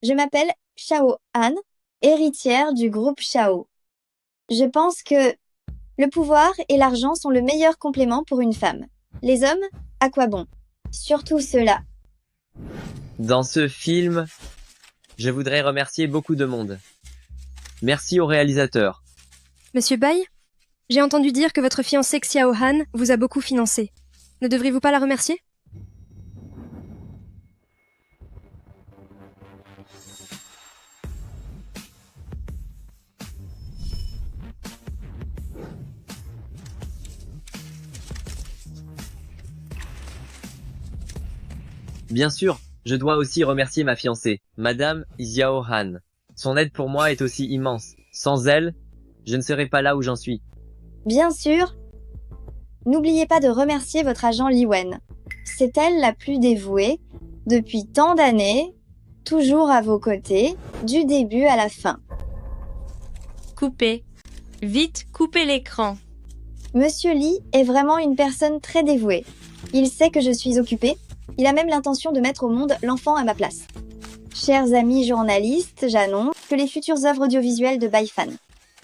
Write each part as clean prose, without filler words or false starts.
Je m'appelle Xiao Han, héritière du groupe Xiao. Je pense que le pouvoir et l'argent sont le meilleur complément pour une femme. Les hommes, à quoi bon? Surtout ceux-là. Dans ce film, je voudrais remercier beaucoup de monde. Merci au réalisateur. Monsieur Bai, j'ai entendu dire que votre fiancée Xiao Han vous a beaucoup financé. Ne devriez-vous pas la remercier? Bien sûr, je dois aussi remercier ma fiancée, Madame Xiao Han. Son aide pour moi est aussi immense. Sans elle, je ne serais pas là où j'en suis. Bien sûr, n'oubliez pas de remercier votre agent Li Wen. C'est elle la plus dévouée, depuis tant d'années, toujours à vos côtés, du début à la fin. Coupez. Vite, coupez l'écran. Monsieur Li est vraiment une personne très dévouée. Il sait que je suis occupée. Il a même l'intention de mettre au monde l'enfant à ma place. Chers amis journalistes, j'annonce que les futures œuvres audiovisuelles de Baifan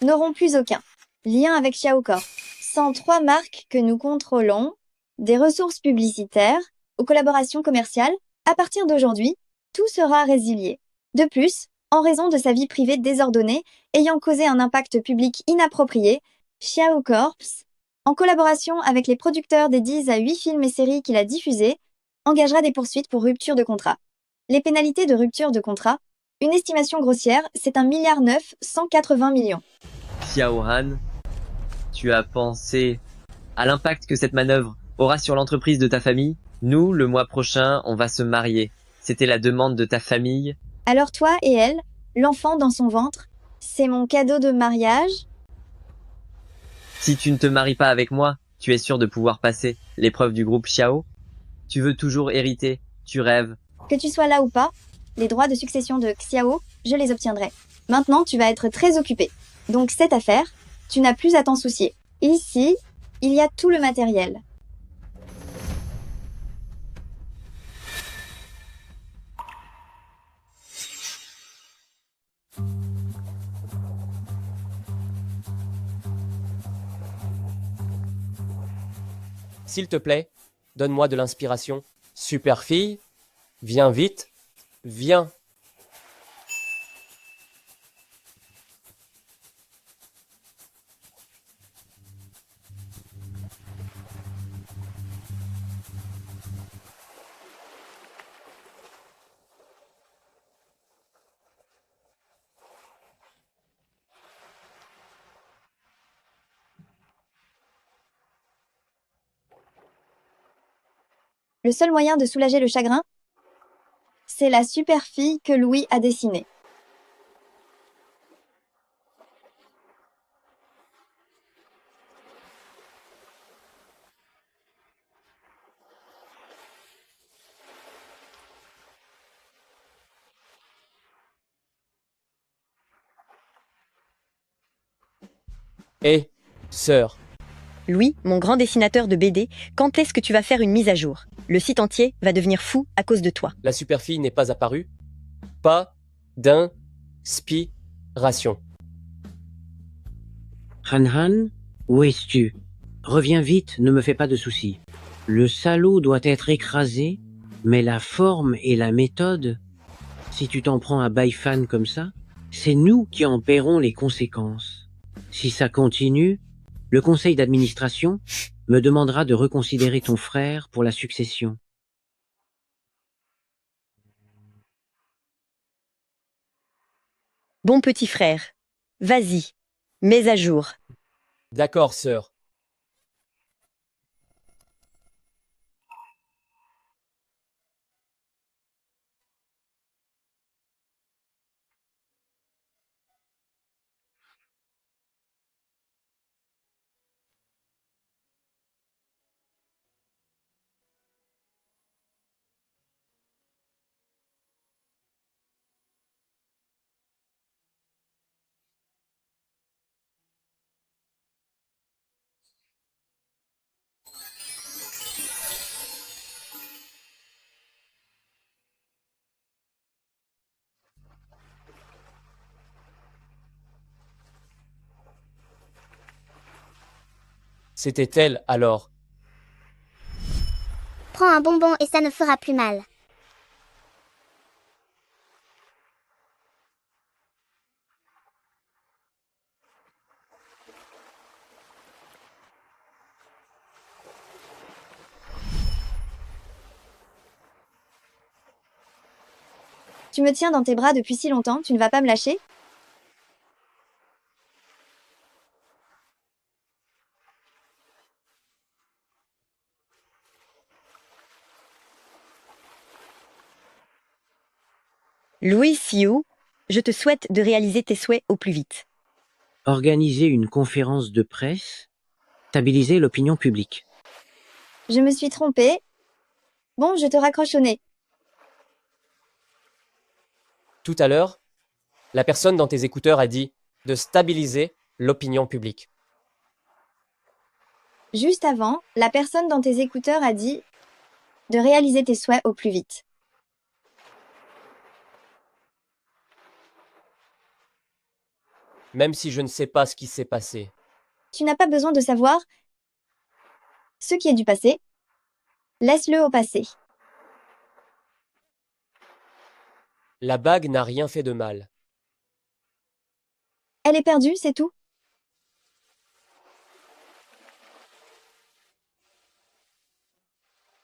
n'auront plus aucun lien avec Xiao Corp. Sans trois marques que nous contrôlons, des ressources publicitaires aux collaborations commerciales, à partir d'aujourd'hui, tout sera résilié. De plus, en raison de sa vie privée désordonnée ayant causé un impact public inapproprié, Xiao Corp, en collaboration avec les producteurs des 10 à 8 films et séries qu'il a diffusés, engagera des poursuites pour rupture de contrat. Les pénalités de rupture de contrat, une estimation grossière, c'est 1,9 milliard. Xiao Han, tu as pensé à l'impact que cette manœuvre aura sur l'entreprise de ta famille? Nous, le mois prochain, on va se marier. C'était la demande de ta famille. Alors toi et elle, l'enfant dans son ventre, c'est mon cadeau de mariage? Si tu ne te maries pas avec moi, tu es sûr de pouvoir passer l'épreuve du groupe Xiao? Tu veux toujours hériter, tu rêves. Que tu sois là ou pas, les droits de succession de Xiao, je les obtiendrai. Maintenant, tu vas être très occupé. Donc cette affaire, tu n'as plus à t'en soucier. Ici, il y a tout le matériel. S'il te plaît, donne-moi de l'inspiration. Super fille, viens vite, viens. Le seul moyen de soulager le chagrin, c'est la super fille que Louis a dessinée. Hé, sœur, Louis, mon grand dessinateur de BD, quand est-ce que tu vas faire une mise à jour? Le site entier va devenir fou à cause de toi. la super fille n'est pas apparue. Pas d'inspiration. Han, où es-tu? Reviens vite, ne me fais pas de soucis. Le salaud doit être écrasé, mais la forme et la méthode, si tu t'en prends à Baifan comme ça, c'est nous qui en paierons les conséquences. Si ça continue, le conseil d'administration me demandera de reconsidérer ton frère pour la succession. Bon petit frère, vas-y, mets à jour. D'accord, sœur. C'était elle alors. Prends un bonbon et ça ne fera plus mal. Tu me tiens dans tes bras depuis si longtemps, tu ne vas pas me lâcher? Louis Sioux, je te souhaite de réaliser tes souhaits au plus vite. Organiser une conférence de presse, stabiliser l'opinion publique. Je me suis trompée. Bon, je te raccroche au nez. Tout à l'heure, la personne dans tes écouteurs a dit de stabiliser l'opinion publique. Juste avant, la personne dans tes écouteurs a dit de réaliser tes souhaits au plus vite. Même si je ne sais pas ce qui s'est passé. Tu n'as pas besoin de savoir ce qui est du passé. Laisse-le au passé. La bague n'a rien fait de mal. Elle est perdue, c'est tout.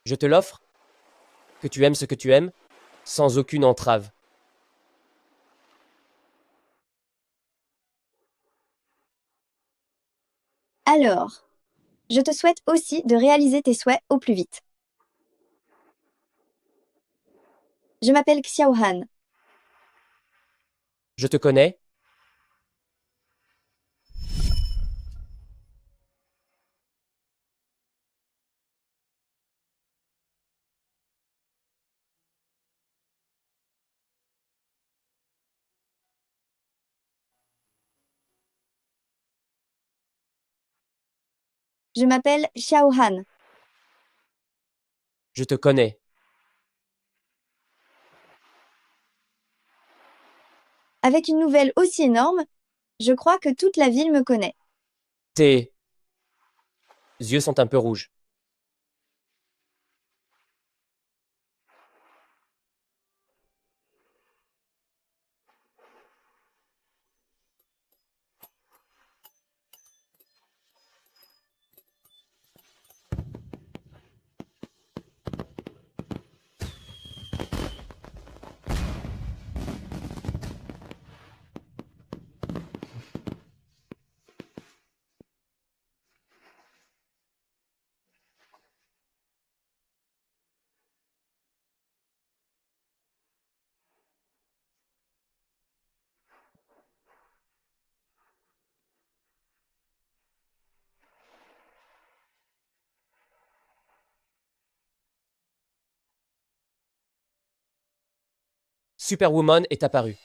Je te l'offre, que tu aimes ce que tu aimes, sans aucune entrave. Alors, je te souhaite aussi de réaliser tes souhaits au plus vite. Je m'appelle Xiao Han. Je te connais? Je m'appelle Xiao Han. Je te connais. Avec une nouvelle aussi énorme, je crois que toute la ville me connaît. Tes yeux sont un peu rouges. Superwoman est apparue.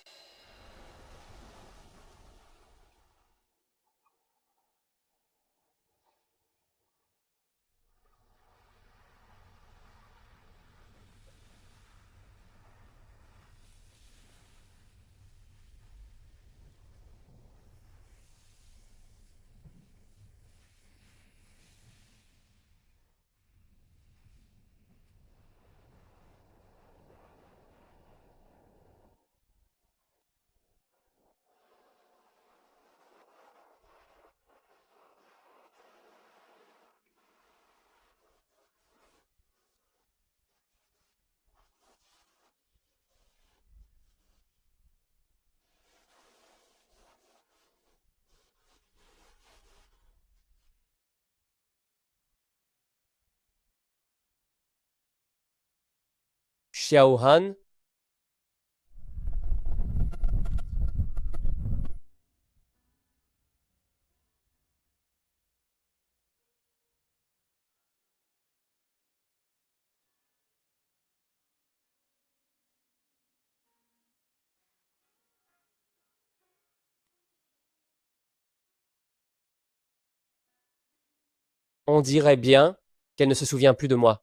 Xiao Han, on dirait bien qu'elle ne se souvient plus de moi.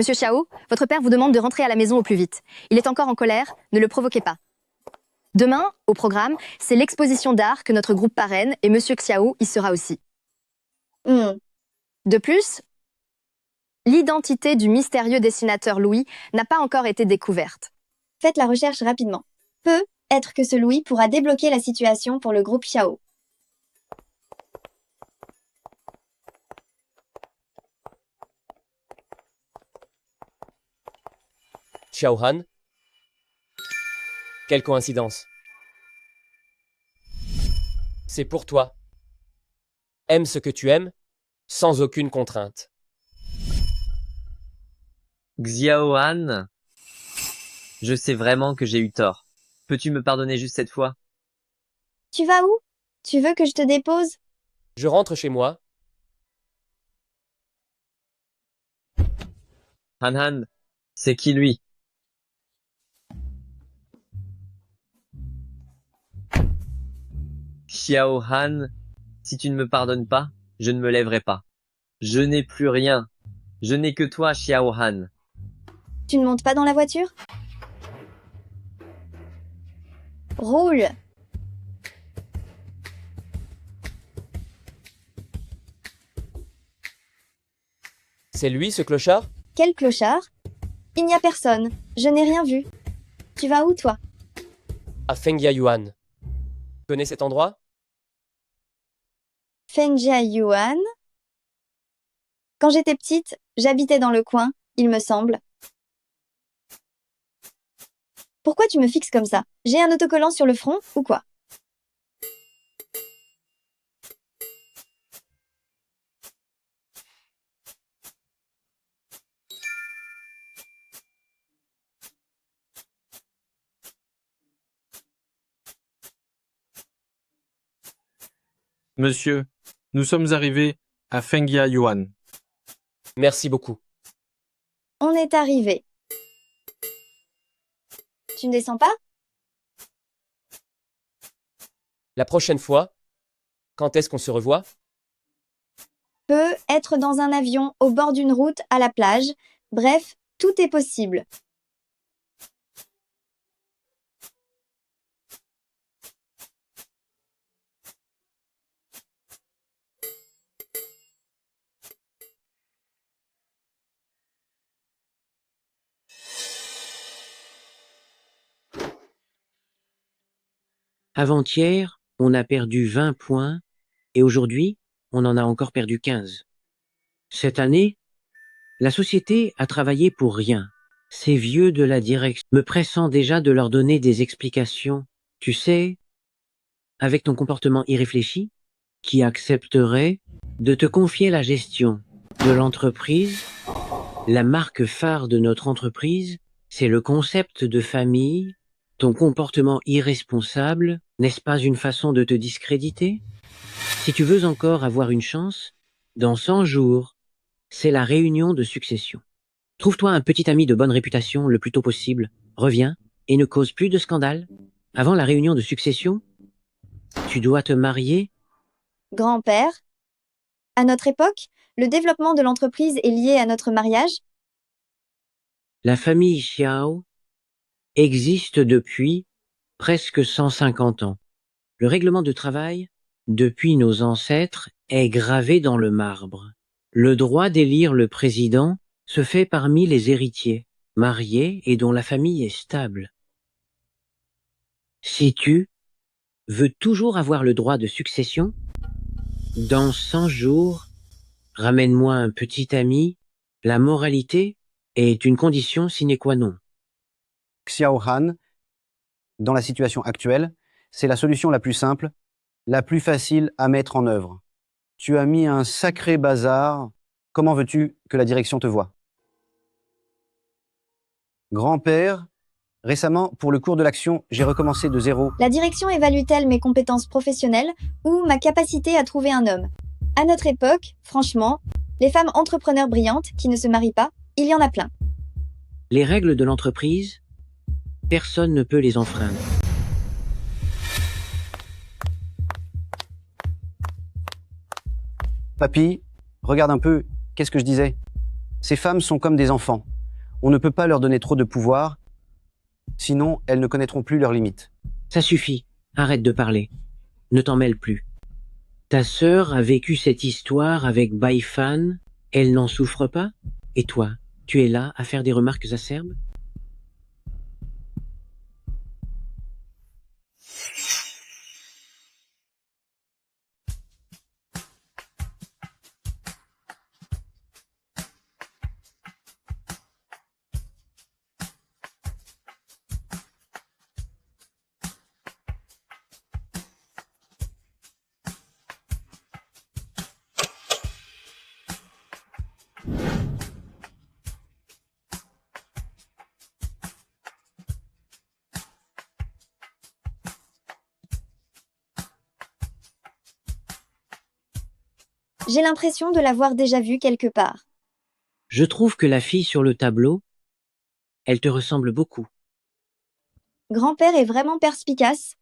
Monsieur Xiao, votre père vous demande de rentrer à la maison au plus vite. Il est encore en colère, ne le provoquez pas. Demain, au programme, c'est l'exposition d'art que notre groupe parraine et Monsieur Xiao y sera aussi. Hmm. De plus, l'identité du mystérieux dessinateur Louis n'a pas encore été découverte. Faites la recherche rapidement. Peut être que ce Louis pourra débloquer la situation pour le groupe Xiao. Xiao Han. Quelle coïncidence. C'est pour toi. Aime ce que tu aimes, sans aucune contrainte. Xiaohan, je sais vraiment que j'ai eu tort. Peux-tu me pardonner juste cette fois? Tu vas où? Tu veux que je te dépose? Je rentre chez moi. Han Han, c'est qui lui? Xiao Han, si tu ne me pardonnes pas, je ne me lèverai pas. Je n'ai plus rien. Je n'ai que toi, Xiao Han. Tu ne montes pas dans la voiture? Roule! C'est lui, ce clochard? Quel clochard? Il n'y a personne. Je n'ai rien vu. Tu vas où, toi? À Fengyia Yuan. Tu connais cet endroit? Fengjia Yuan? Quand j'étais petite, j'habitais dans le coin, il me semble. Pourquoi tu me fixes comme ça? J'ai un autocollant sur le front ou quoi? Monsieur, nous sommes arrivés à Fengyia Yuan. Merci beaucoup. On est arrivé. Tu ne descends pas? La prochaine fois, quand est-ce qu'on se revoit? Peut être dans un avion, au bord d'une route, à la plage. Bref, tout est possible. Avant-hier, on a perdu 20 points et aujourd'hui, on en a encore perdu 15. Cette année, la société a travaillé pour rien. Ces vieux de la direction me pressant déjà de leur donner des explications. Tu sais, avec ton comportement irréfléchi, qui accepterait de te confier la gestion de l'entreprise. La marque phare de notre entreprise, c'est le concept de famille. Ton comportement irresponsable, n'est-ce pas une façon de te discréditer? Si tu veux encore avoir une chance, dans 100 jours, c'est la réunion de succession. Trouve-toi un petit ami de bonne réputation le plus tôt possible, reviens et ne cause plus de scandale. Avant la réunion de succession, tu dois te marier. Grand-père? À notre époque, le développement de l'entreprise est lié à notre mariage? La famille Xiao existe depuis presque 150 ans. Le règlement de travail, depuis nos ancêtres, est gravé dans le marbre. Le droit d'élire le président se fait parmi les héritiers, mariés et dont la famille est stable. Si tu veux toujours avoir le droit de succession, dans 100 jours, ramène-moi un petit ami. La moralité est une condition sine qua non. Xiao Han, dans la situation actuelle, c'est la solution la plus simple, la plus facile à mettre en œuvre. Tu as mis un sacré bazar. Comment veux-tu que la direction te voie? Grand-père, récemment, pour le cours de l'action, j'ai recommencé de zéro. La direction évalue-t-elle mes compétences professionnelles ou ma capacité à trouver un homme? À notre époque, franchement, les femmes entrepreneurs brillantes qui ne se marient pas, il y en a plein. Les règles de l'entreprise, personne ne peut les enfreindre. Papy, regarde un peu, qu'est-ce que je disais? Ces femmes sont comme des enfants. On ne peut pas leur donner trop de pouvoir, sinon elles ne connaîtront plus leurs limites. Ça suffit, arrête de parler. Ne t'en mêle plus. Ta sœur a vécu cette histoire avec Baifan, elle n'en souffre pas? Et toi, tu es là à faire des remarques acerbes? J'ai l'impression de l'avoir déjà vue quelque part. Je trouve que la fille sur le tableau, elle te ressemble beaucoup. Grand-père est vraiment perspicace.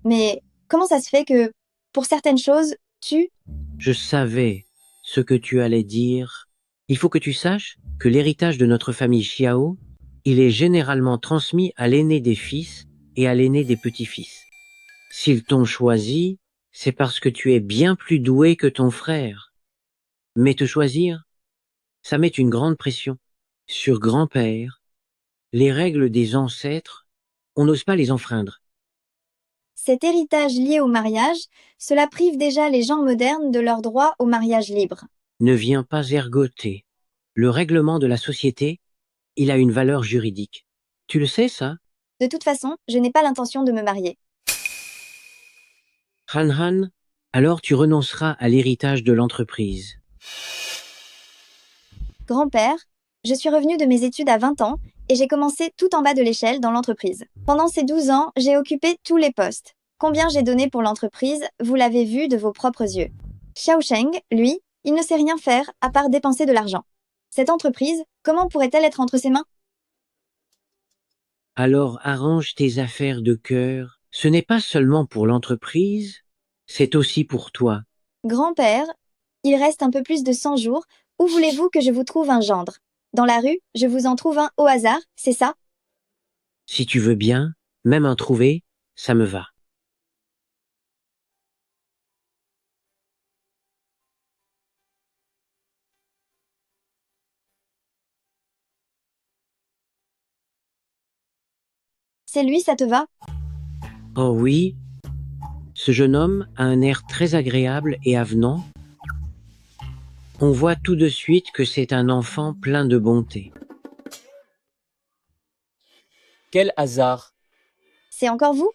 Mais comment ça se fait que, pour certaines choses, Je savais ce que tu allais dire. Il faut que tu saches que l'héritage de notre famille Xiao, il est généralement transmis à l'aîné des fils et à l'aîné des petits-fils. S'ils t'ont choisi, c'est parce que tu es bien plus doué que ton frère. Mais te choisir, ça met une grande pression sur grand-père. Les règles des ancêtres, on n'ose pas les enfreindre. Cet héritage lié au mariage, cela prive déjà les gens modernes de leur droit au mariage libre. Ne viens pas ergoter. Le règlement de la société, il a une valeur juridique. Tu le sais, ça? De toute façon, je n'ai pas l'intention de me marier. Han Han, alors tu renonceras à l'héritage de l'entreprise. Grand-père, je suis revenu de mes études à 20 ans et j'ai commencé tout en bas de l'échelle dans l'entreprise. Pendant ces 12 ans, j'ai occupé tous les postes. Combien j'ai donné pour l'entreprise, vous l'avez vu de vos propres yeux. Xiao Sheng, lui, il ne sait rien faire à part dépenser de l'argent. Cette entreprise, comment pourrait-elle être entre ses mains? Alors arrange tes affaires de cœur. Ce n'est pas seulement pour l'entreprise, c'est aussi pour toi. Grand-père, il reste un peu plus de 100 jours. Où voulez-vous que je vous trouve un gendre? Dans la rue, je vous en trouve un au hasard, c'est ça? Si tu veux bien, même un trouvé, ça me va. C'est lui, ça te va? Oh oui, ce jeune homme a un air très agréable et avenant. On voit tout de suite que c'est un enfant plein de bonté. Quel hasard! C'est encore vous?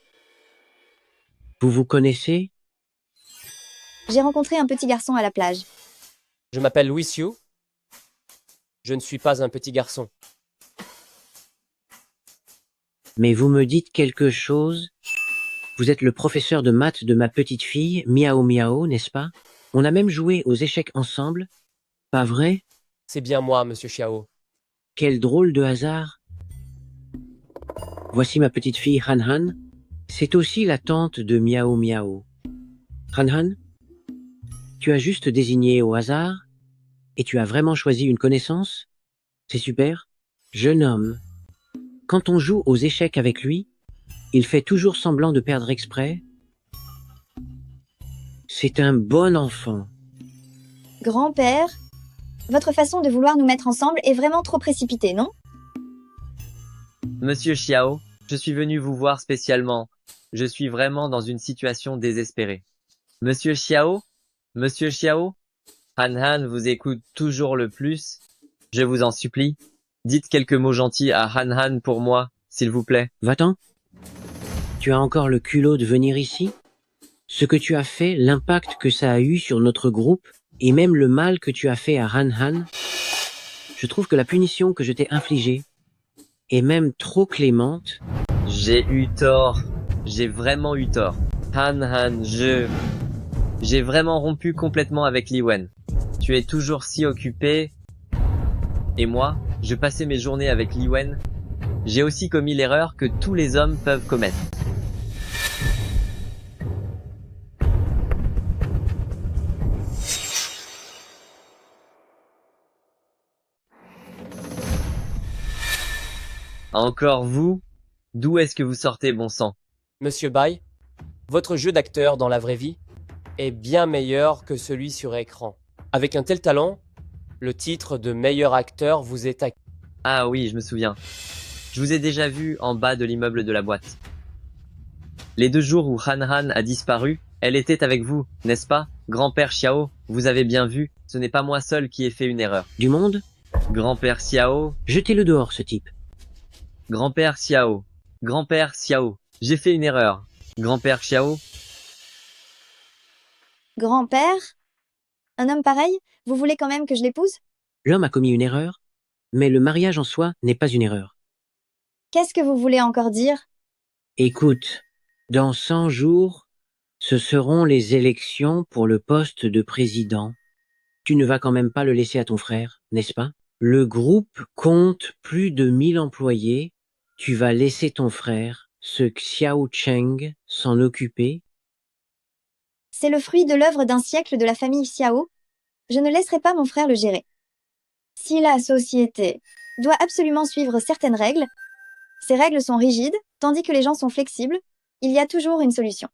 Vous vous connaissez? J'ai rencontré un petit garçon à la plage. Je m'appelle Louis Xiu. Je ne suis pas un petit garçon. Mais vous me dites quelque chose? Vous êtes le professeur de maths de ma petite fille, Miao Miao, n'est-ce pas? On a même joué aux échecs ensemble. Pas vrai? C'est bien moi, monsieur Xiao. Quel drôle de hasard. Voici ma petite fille Han Han. C'est aussi la tante de Miao Miao. Han Han, tu as juste désigné au hasard et tu as vraiment choisi une connaissance? C'est super. Jeune homme. Quand on joue aux échecs avec lui, il fait toujours semblant de perdre exprès. C'est un bon enfant. Grand-père, votre façon de vouloir nous mettre ensemble est vraiment trop précipitée, non? Monsieur Xiao, je suis venu vous voir spécialement. Je suis vraiment dans une situation désespérée. Monsieur Xiao? Monsieur Xiao? Han Han vous écoute toujours le plus. Je vous en supplie. Dites quelques mots gentils à Han Han pour moi, s'il vous plaît. Va-t'en. Tu as encore le culot de venir ici? Ce que tu as fait, l'impact que ça a eu sur notre groupe, et même le mal que tu as fait à Han Han, je trouve que la punition que je t'ai infligée est même trop clémente. J'ai eu tort. J'ai vraiment eu tort. Han Han, j'ai vraiment rompu complètement avec Li Wen. Tu es toujours si occupé. Et moi, je passais mes journées avec Li Wen. J'ai aussi commis l'erreur que tous les hommes peuvent commettre. Encore vous? D'où est-ce que vous sortez, bon sang? Monsieur Bai, votre jeu d'acteur dans la vraie vie est bien meilleur que celui sur écran. Avec un tel talent, le titre de meilleur acteur vous est acquis. Ah oui, je me souviens. Je vous ai déjà vu en bas de l'immeuble de la boîte. Les 2 jours où Han Han a disparu, elle était avec vous, n'est-ce pas? Grand-père Xiao, vous avez bien vu, ce n'est pas moi seul qui ai fait une erreur. Du monde? Grand-père Xiao, Jetez-le dehors, ce type. grand-père Xiao, grand-père Xiao, j'ai fait une erreur. Grand-père Xiao, Grand-père? Un homme pareil? Vous voulez quand même que je l'épouse? L'homme a commis une erreur, mais le mariage en soi n'est pas une erreur. Qu'est-ce que vous voulez encore dire? Écoute, dans 100 jours, ce seront les élections pour le poste de président. Tu ne vas quand même pas le laisser à ton frère, n'est-ce pas? Le groupe compte plus de 1000 employés. Tu vas laisser ton frère, ce Xiao Cheng, s'en occuper? C'est le fruit de l'œuvre d'un siècle de la famille Xiao. Je ne laisserai pas mon frère le gérer. Si la société doit absolument suivre certaines règles, ces règles sont rigides, tandis que les gens sont flexibles, il y a toujours une solution.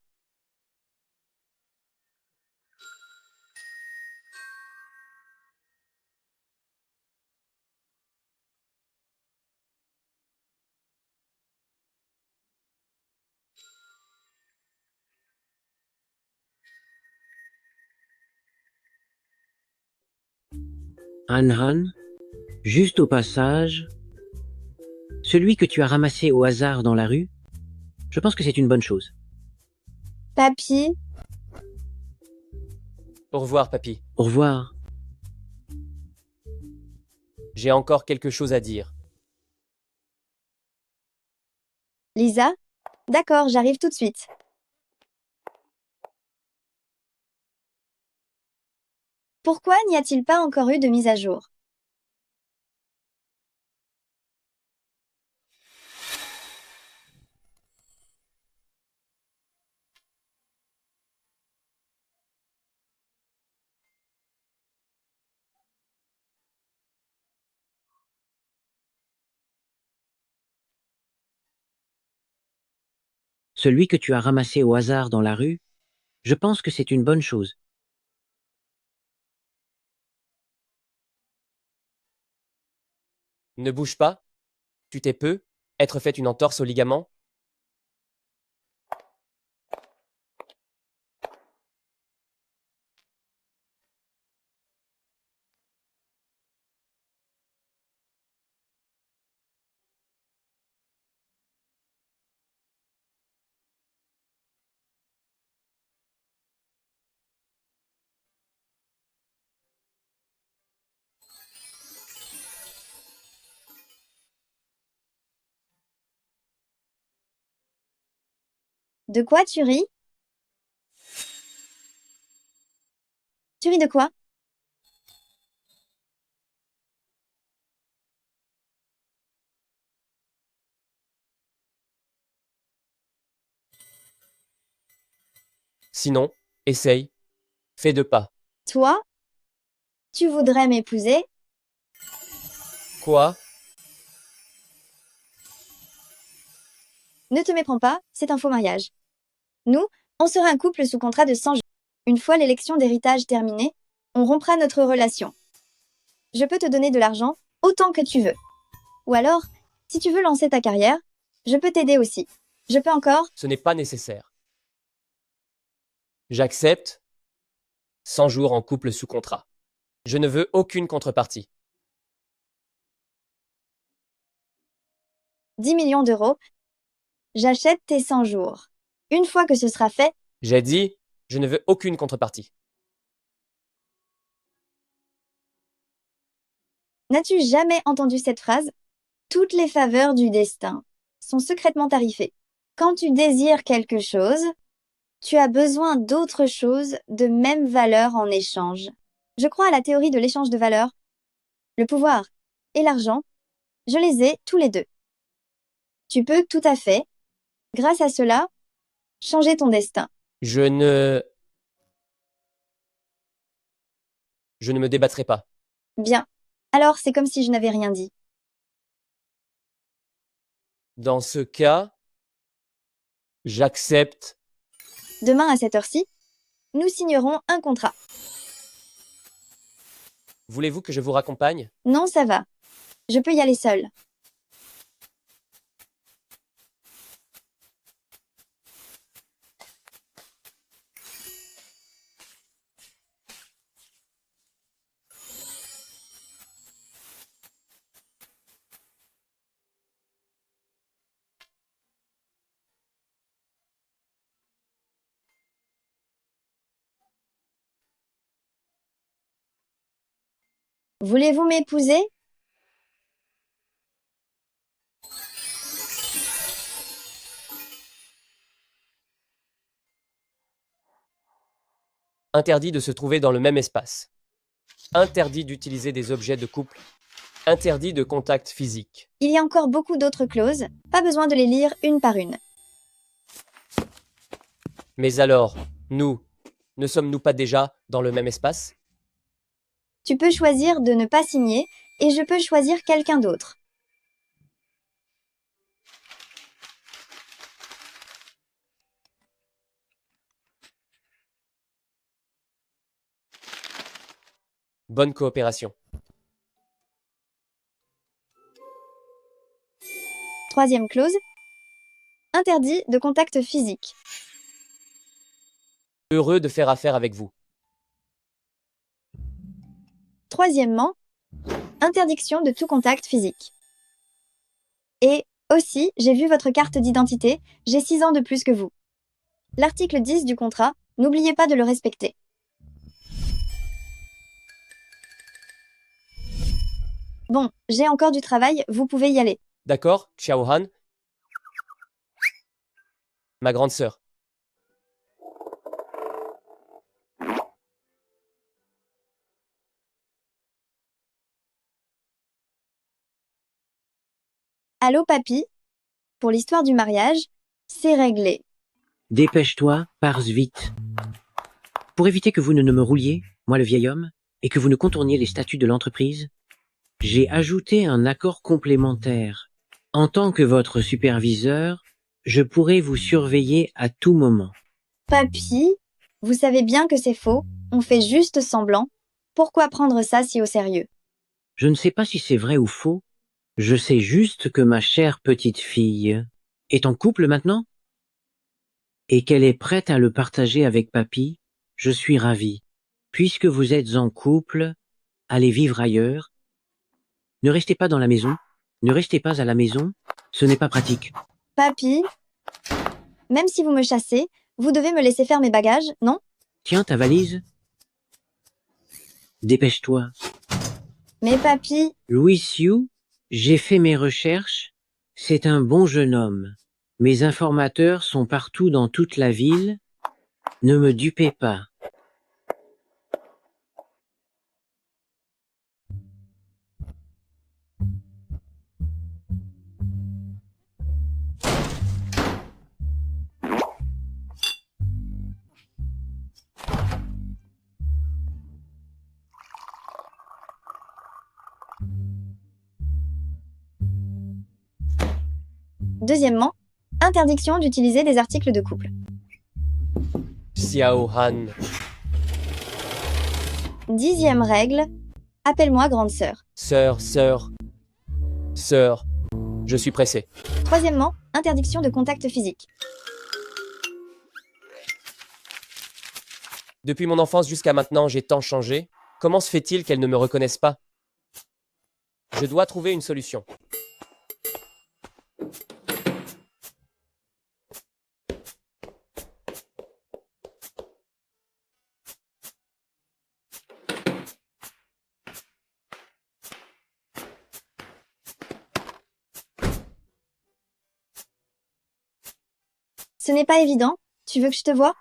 Han Han, juste au passage, celui que tu as ramassé au hasard dans la rue, je pense que c'est une bonne chose. Papy, Au revoir, papy. Au revoir. J'ai encore quelque chose à dire. Lisa? D'accord, j'arrive tout de suite. Pourquoi n'y a-t-il pas encore eu de mise à jour? Celui que tu as ramassé au hasard dans la rue, je pense que c'est une bonne chose. Ne bouge pas. Tu t'es peu. Être fait une entorse au ligament. De quoi tu ris? Tu ris de quoi? Sinon, essaye. Fais 2 pas. Toi? Tu voudrais m'épouser? Quoi? Ne te méprends pas, c'est un faux mariage. Nous, on sera un couple sous contrat de 100 jours. Une fois l'élection d'héritage terminée, on rompra notre relation. Je peux te donner de l'argent autant que tu veux. Ou alors, si tu veux lancer ta carrière, je peux t'aider aussi. Je peux encore... Ce n'est pas nécessaire. J'accepte 100 jours en couple sous contrat. Je ne veux aucune contrepartie. 10 millions d'euros. J'achète tes 100 jours. Une fois que ce sera fait, J'ai dit, je ne veux aucune contrepartie. n'as-tu jamais entendu cette phrase? Toutes les faveurs du destin sont secrètement tarifées. Quand tu désires quelque chose, tu as besoin d'autre chose de même valeur en échange. Je crois à la théorie de l'échange de valeurs. Le pouvoir et l'argent, je les ai tous les deux. Tu peux tout à fait, grâce à cela, changer ton destin. Je ne me débattrai pas. Bien. Alors c'est comme si je n'avais rien dit. Dans ce cas, j'accepte. Demain à cette heure-ci, nous signerons un contrat. Voulez-vous que je vous raccompagne? Non, ça va. Je peux y aller seule. Voulez-vous m'épouser? Interdit de se trouver dans le même espace. Interdit d'utiliser des objets de couple. Interdit de contact physique. Il y a encore beaucoup d'autres clauses, pas besoin de les lire une par une. Mais alors, nous, ne sommes-nous pas déjà dans le même espace? Tu peux choisir de ne pas signer et je peux choisir quelqu'un d'autre. Bonne coopération. Troisième clause. Interdit de contact physique. Heureux de faire affaire avec vous. Troisièmement, interdiction de tout contact physique. Et aussi, j'ai vu votre carte d'identité, j'ai 6 ans de plus que vous. L'article 10 du contrat, n'oubliez pas de le respecter. Bon, j'ai encore du travail, vous pouvez y aller. D'accord, Xiao Han? Ma grande sœur. Allô, papy? Pour l'histoire du mariage, c'est réglé. Dépêche-toi, pars vite. Pour éviter que vous ne me rouliez, moi le vieil homme, et que vous ne contourniez les statuts de l'entreprise, j'ai ajouté un accord complémentaire. En tant que votre superviseur, je pourrai vous surveiller à tout moment. Papy, vous savez bien que c'est faux, on fait juste semblant. Pourquoi prendre ça si au sérieux? Je ne sais pas si c'est vrai ou faux, je sais juste que ma chère petite fille est en couple maintenant et qu'elle est prête à le partager avec papy. Je suis ravi. Puisque vous êtes en couple, allez vivre ailleurs. Ne restez pas dans la maison, ne restez pas à la maison, ce n'est pas pratique. Papy, même si vous me chassez, vous devez me laisser faire mes bagages, non? Tiens ta valise. Dépêche-toi. Mais papy, Louis Sioux, j'ai fait mes recherches. C'est un bon jeune homme. Mes informateurs sont partout dans toute la ville. Ne me dupez pas. deuxièmement, interdiction d'utiliser des articles de couple. Xiao Han. 10e règle, appelle-moi grande sœur. Sœur, sœur. Sœur. Je suis pressé. Troisièmement, interdiction de contact physique. Depuis mon enfance jusqu'à maintenant, j'ai tant changé. Comment se fait-il qu'elle ne me reconnaisse pas? Je dois trouver une solution. Ce n'est pas évident, tu veux que je te voie?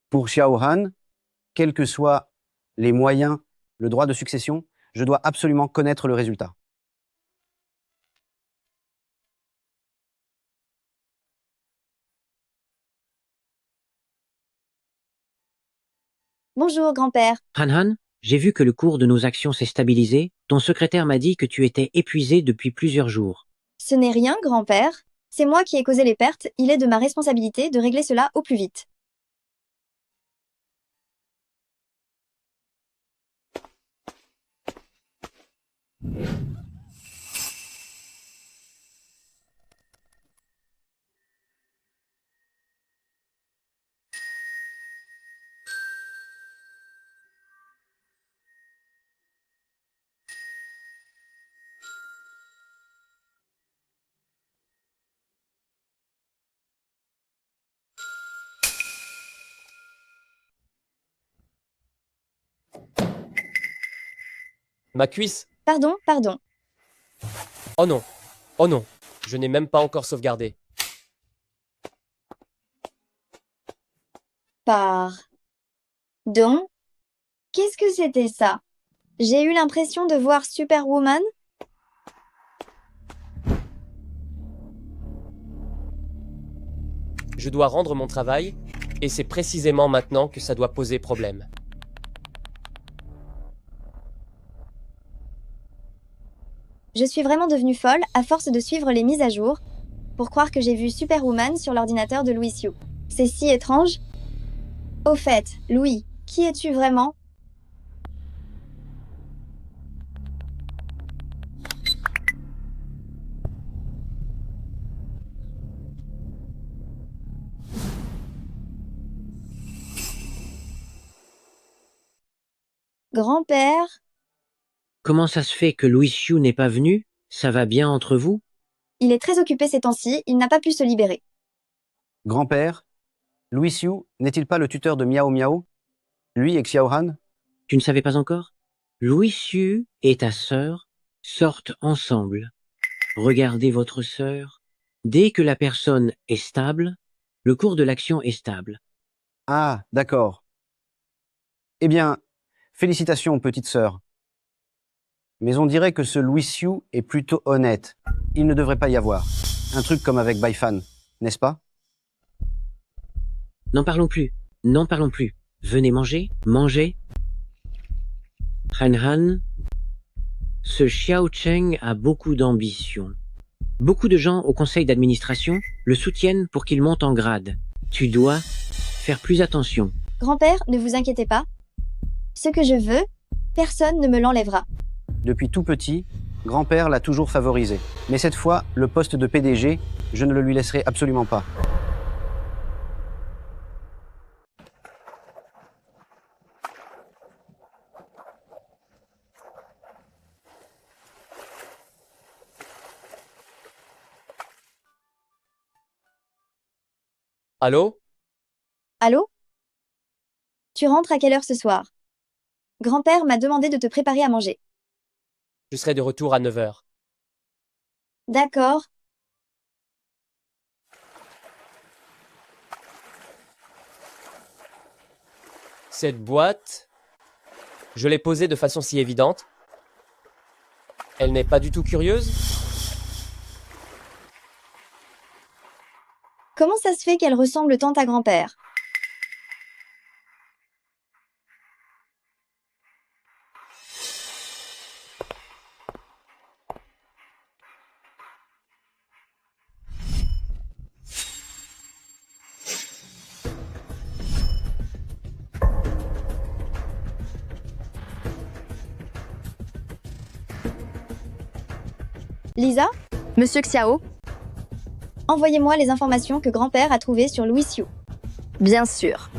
Pour Xiao Han, quels que soient les moyens, le droit de succession, je dois absolument connaître le résultat. Bonjour, grand-père. Han Han, j'ai vu que le cours de nos actions s'est stabilisé. Ton secrétaire m'a dit que tu étais épuisé depuis plusieurs jours. Ce n'est rien, grand-père. C'est moi qui ai causé les pertes, il est de ma responsabilité de régler cela au plus vite. Ma cuisse! Pardon, pardon. Oh non! Oh non! Je n'ai même pas encore sauvegardé. Pardon? Qu'est-ce que c'était ça? J'ai eu l'impression de voir Superwoman? Je dois rendre mon travail, et c'est précisément maintenant que ça doit poser problème. Je suis vraiment devenue folle à force de suivre les mises à jour pour croire que j'ai vu Superwoman sur l'ordinateur de Louis Sioux. C'est si étrange. Au fait, Louis, qui es-tu vraiment? Grand-père? Comment ça se fait que Louis Xiu n'est pas venu? Ça va bien entre vous? Il est très occupé ces temps-ci, il n'a pas pu se libérer. Grand-père, Louis Xiu n'est-il pas le tuteur de Miao Miao? Lui et Xiao Han? Tu ne savais pas encore? Louis Xiu et ta sœur sortent ensemble. Regardez votre sœur. Dès que la personne est stable, le cours de l'action est stable. Ah, d'accord. Eh bien, félicitations, petite sœur. Mais on dirait que ce Louis Xiu est plutôt honnête. Il ne devrait pas y avoir. Un truc comme avec Baifan, n'est-ce pas? N'en parlons plus. N'en parlons plus. Venez manger, mangez. Han Han, ce Xiao Cheng a beaucoup d'ambition. Beaucoup de gens au conseil d'administration le soutiennent pour qu'il monte en grade. Tu dois faire plus attention. Grand-père, ne vous inquiétez pas. Ce que je veux, personne ne me l'enlèvera. Depuis tout petit, grand-père l'a toujours favorisé. Mais cette fois, le poste de PDG, je ne le lui laisserai absolument pas. Allô? Allô? Tu rentres à quelle heure ce soir? Grand-père m'a demandé de te préparer à manger. Je serai de retour à 9 heures. D'accord. Cette boîte, je l'ai posée de façon si évidente. Elle n'est pas du tout curieuse? Comment ça se fait qu'elle ressemble tant à grand-père? Lisa, Monsieur Xiao? envoyez-moi les informations que grand-père a trouvées sur Louis Xiu. Bien sûr.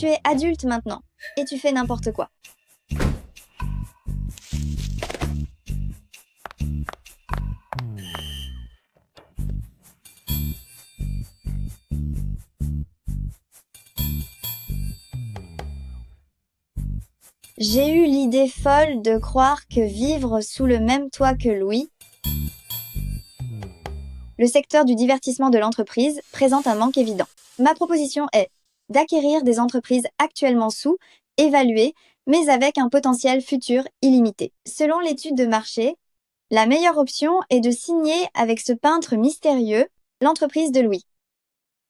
Tu es adulte maintenant, et tu fais n'importe quoi. J'ai eu l'idée folle de croire que vivre sous le même toit que Louis, le secteur du divertissement de l'entreprise présente un manque évident. Ma proposition est d'acquérir des entreprises actuellement sous, évaluées, mais avec un potentiel futur illimité. Selon l'étude de marché, la meilleure option est de signer avec ce peintre mystérieux l'entreprise de Louis.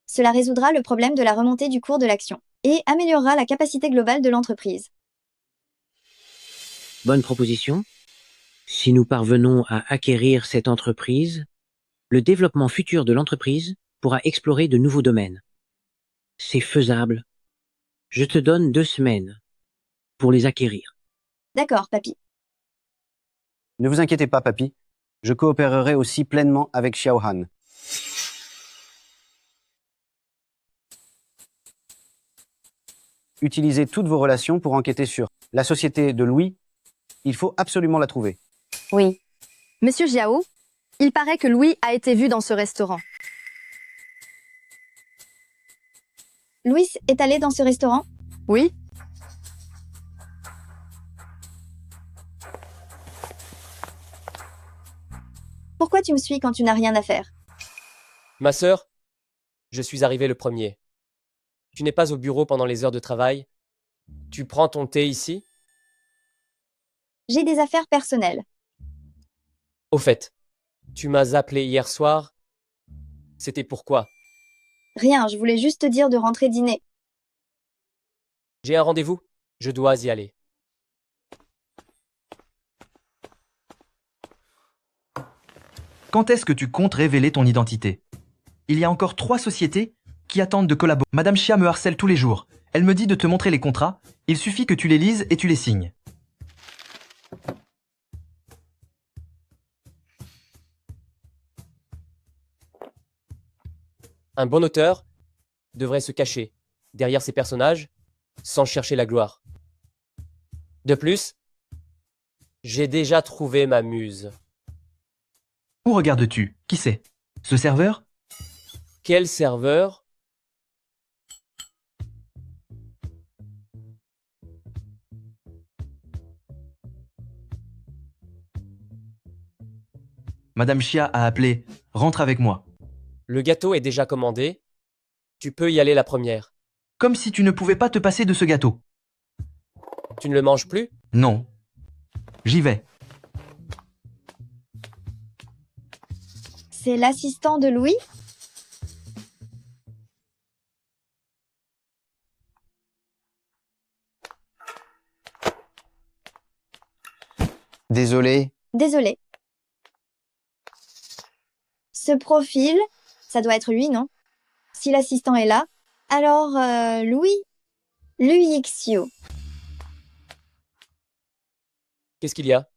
Cela résoudra le problème de la remontée du cours de l'action et améliorera la capacité globale de l'entreprise. Bonne proposition. Si nous parvenons à acquérir cette entreprise, le développement futur de l'entreprise pourra explorer de nouveaux domaines. C'est faisable. Je te donne 2 semaines pour les acquérir. D'accord, papy. Ne vous inquiétez pas, papy. Je coopérerai aussi pleinement avec Xiao Han. Utilisez toutes vos relations pour enquêter sur la société de Louis. Il faut absolument la trouver. Oui. Monsieur Jiao, il paraît que Louis a été vu dans ce restaurant. Louis est allé dans ce restaurant? Oui? Pourquoi tu me suis quand tu n'as rien à faire? Ma sœur, je suis arrivé le premier. Tu n'es pas au bureau pendant les heures de travail. Tu prends ton thé ici? J'ai des affaires personnelles. Au fait, tu m'as appelé hier soir. C'était pourquoi? Rien, je voulais juste te dire de rentrer dîner. J'ai un rendez-vous. Je dois y aller. Quand est-ce que tu comptes révéler ton identité? Il y a encore 3 sociétés qui attendent de collaborer. Madame Chia me harcèle tous les jours. Elle me dit de te montrer les contrats. Il suffit que tu les lises et tu les signes. Un bon auteur devrait se cacher derrière ses personnages sans chercher la gloire. De plus, j'ai déjà trouvé ma muse. Où regardes-tu? Qui c'est? Ce serveur? Quel serveur? Madame Chia a appelé. Rentre avec moi. Le gâteau est déjà commandé. Tu peux y aller la première. Comme si tu ne pouvais pas te passer de ce gâteau. Tu ne le manges plus? Non. J'y vais. C'est l'assistant de Louis? Désolé. Désolé. Ce profil, ça doit être lui, non? Si l'assistant est là, alors Louis? Louis Xiu. Qu'est-ce qu'il y a?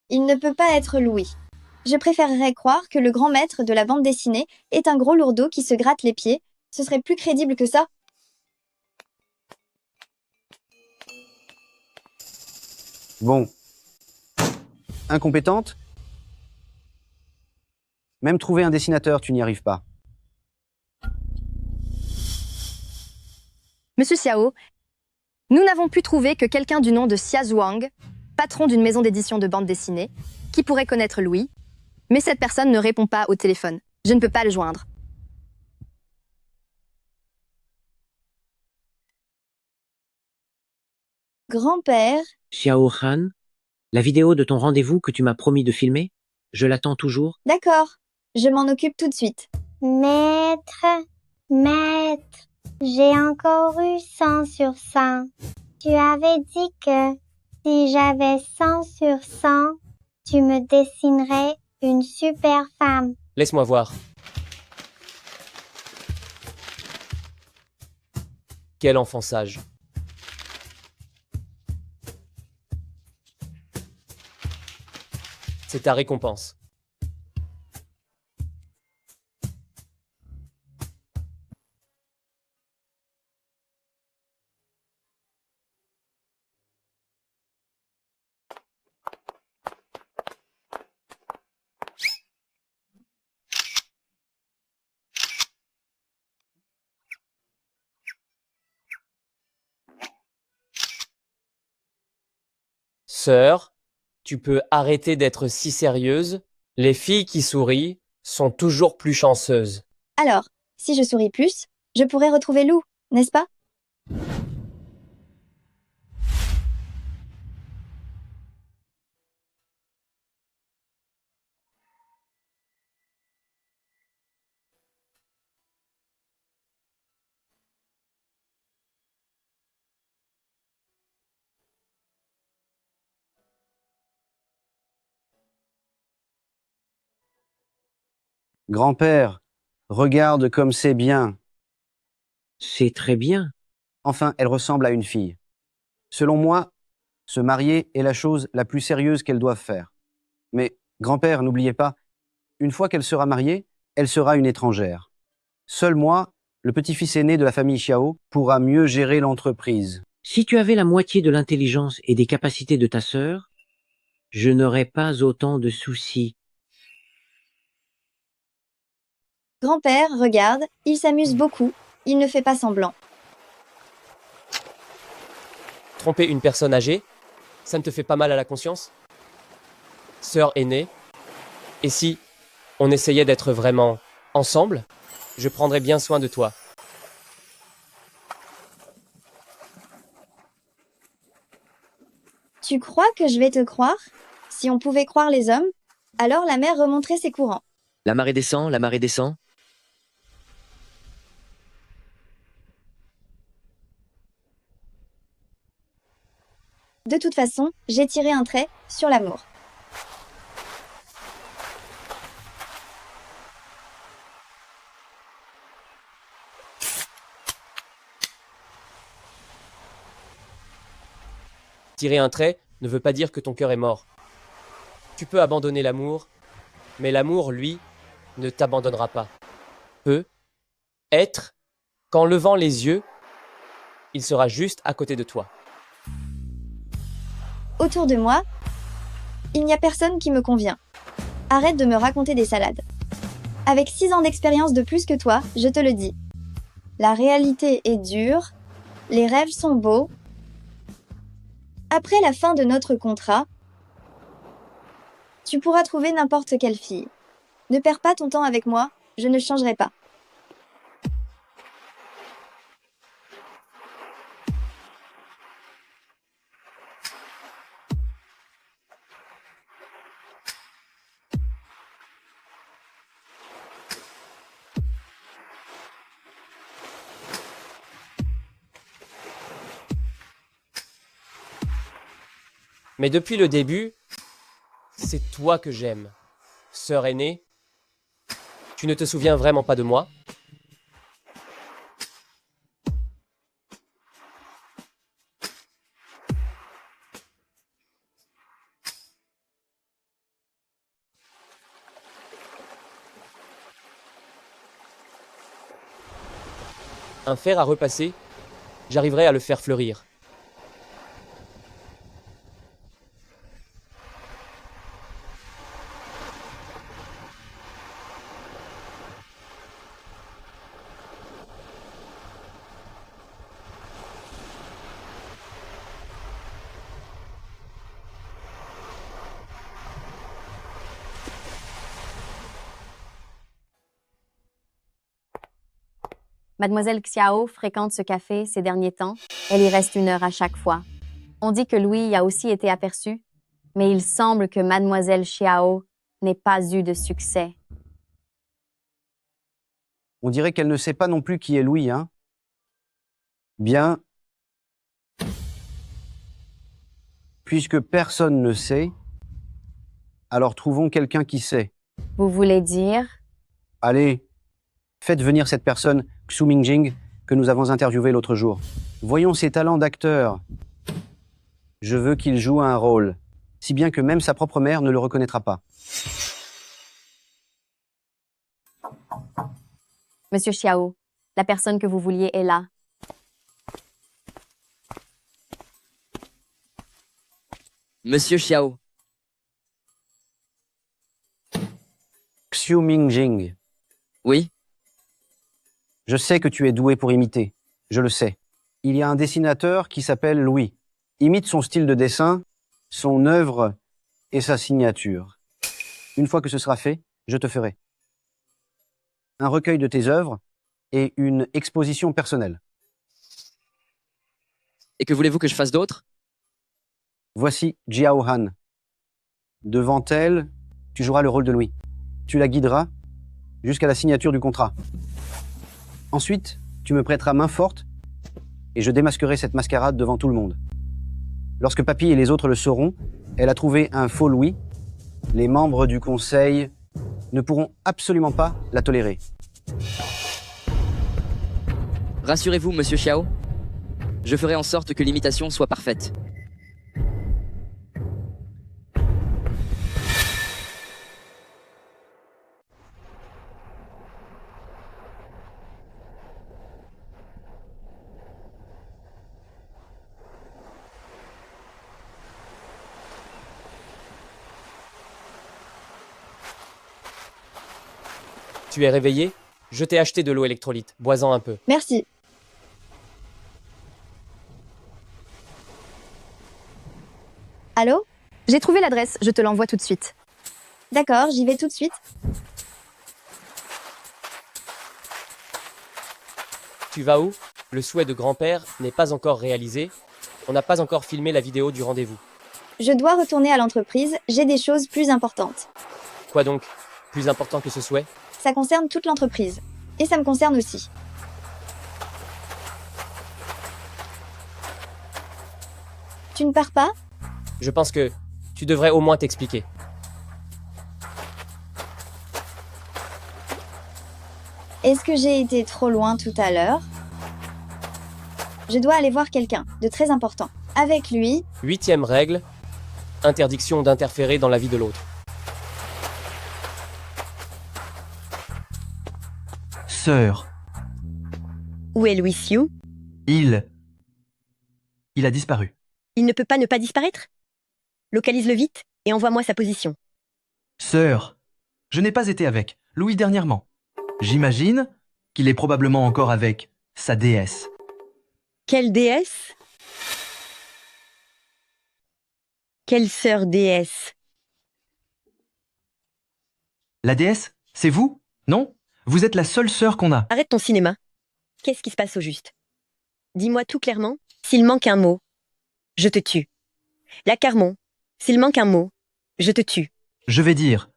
Il ne peut pas être Louis. Je préférerais croire que le grand maître de la bande dessinée est un gros lourdeau qui se gratte les pieds. Ce serait plus crédible que ça. Bon. Incompétente? Même trouver un dessinateur, tu n'y arrives pas. Monsieur Xiao, nous n'avons pu trouver que quelqu'un du nom de Xia Zhuang, patron d'une maison d'édition de bande dessinée, qui pourrait connaître Louis, mais cette personne ne répond pas au téléphone. Je ne peux pas le joindre. Grand-père, Xiao Han, la vidéo de ton rendez-vous que tu m'as promis de filmer, je l'attends toujours. d'accord, je m'en occupe tout de suite. Maître, maître, j'ai encore eu 100 sur 100. Tu avais dit que si j'avais 100 sur 100, tu me dessinerais une super femme. Laisse-moi voir. Quel enfant sage. C'est ta récompense. Sœur, tu peux arrêter d'être si sérieuse. Les filles qui sourient sont toujours plus chanceuses. Alors, si je souris plus, je pourrais retrouver Lou, n'est-ce pas? Grand-père, regarde comme c'est bien. C'est très bien. Enfin, elle ressemble à une fille. Selon moi, se marier est la chose la plus sérieuse qu'elle doive faire. Mais, grand-père, n'oubliez pas, une fois qu'elle sera mariée, elle sera une étrangère. Seul moi, le petit-fils aîné de la famille Xiao, pourra mieux gérer l'entreprise. Si tu avais la moitié de l'intelligence et des capacités de ta sœur, je n'aurais pas autant de soucis. Grand-père, regarde, il s'amuse beaucoup, il ne fait pas semblant. Tromper une personne âgée, ça ne te fait pas mal à la conscience? Sœur aînée, et si on essayait d'être vraiment ensemble, je prendrais bien soin de toi. Tu crois que je vais te croire? Si on pouvait croire les hommes, alors la mer remonterait ses courants. La marée descend, la marée descend. De toute façon, j'ai tiré un trait sur l'amour. Tirer un trait ne veut pas dire que ton cœur est mort. Tu peux abandonner l'amour, mais l'amour, lui, ne t'abandonnera pas. Peut être qu'en levant les yeux, il sera juste à côté de toi. Autour de moi, il n'y a personne qui me convient. Arrête de me raconter des salades. Avec 6 ans d'expérience de plus que toi, je te le dis. La réalité est dure, les rêves sont beaux. Après la fin de notre contrat, tu pourras trouver n'importe quelle fille. Ne perds pas ton temps avec moi, je ne changerai pas. Mais depuis le début, c'est toi que j'aime. Sœur aînée, tu ne te souviens vraiment pas de moi? Un fer à repasser, j'arriverai à le faire fleurir. Mademoiselle Xiao fréquente ce café ces derniers temps. Elle y reste 1 heure à chaque fois. On dit que Louis y a aussi été aperçu, mais il semble que Mademoiselle Xiao n'ait pas eu de succès. On dirait qu'elle ne sait pas non plus qui est Louis, hein? Bien. Puisque personne ne sait, alors trouvons quelqu'un qui sait. Vous voulez dire? Allez, faites venir cette personne, Xu Mingjing, que nous avons interviewée l'autre jour. Voyons ses talents d'acteur. Je veux qu'il joue un rôle, si bien que même sa propre mère ne le reconnaîtra pas. Monsieur Xiao, la personne que vous vouliez est là. Monsieur Xiao. Xu Mingjing. Oui? Je sais que tu es doué pour imiter. Je le sais. Il y a un dessinateur qui s'appelle Louis. Imite son style de dessin, son œuvre et sa signature. Une fois que ce sera fait, je te ferai un recueil de tes œuvres et une exposition personnelle. Et que voulez-vous que je fasse d'autre? Voici Jiao Han. Devant elle, tu joueras le rôle de Louis. Tu la guideras jusqu'à la signature du contrat. Ensuite, tu me prêteras main forte et je démasquerai cette mascarade devant tout le monde. Lorsque Papy et les autres le sauront, elle a trouvé un faux Louis. Les membres du conseil ne pourront absolument pas la tolérer. Rassurez-vous, monsieur Xiao. Je ferai en sorte que l'imitation soit parfaite. Tu es réveillé? Je t'ai acheté de l'eau électrolyte. Bois-en un peu. Merci. Allô? J'ai trouvé l'adresse, je te l'envoie tout de suite. D'accord, j'y vais tout de suite. Tu vas où? Le souhait de grand-père n'est pas encore réalisé. On n'a pas encore filmé la vidéo du rendez-vous. Je dois retourner à l'entreprise, j'ai des choses plus importantes. Quoi donc? Plus important que ce souhait? Ça concerne toute l'entreprise. Et ça me concerne aussi. Tu ne pars pas? Je pense que tu devrais au moins t'expliquer. Est-ce que j'ai été trop loin tout à l'heure? Je dois aller voir quelqu'un de très important. Avec lui... 8e règle, interdiction d'interférer dans la vie de l'autre. Sœur, Où est Louis Xiu? il a disparu. Il ne peut pas ne pas disparaître? Localise-le vite et envoie-moi sa position. Sœur, je n'ai pas été avec Louis dernièrement. J'imagine qu'il est probablement encore avec sa déesse. Quelle déesse? Quelle sœur déesse? La déesse, c'est vous? Non? Vous êtes la seule sœur qu'on a. Arrête ton cinéma. Qu'est-ce qui se passe au juste? Dis-moi tout clairement, s'il manque un mot, je te tue. La Carmon, s'il manque un mot, je te tue. Je vais dire.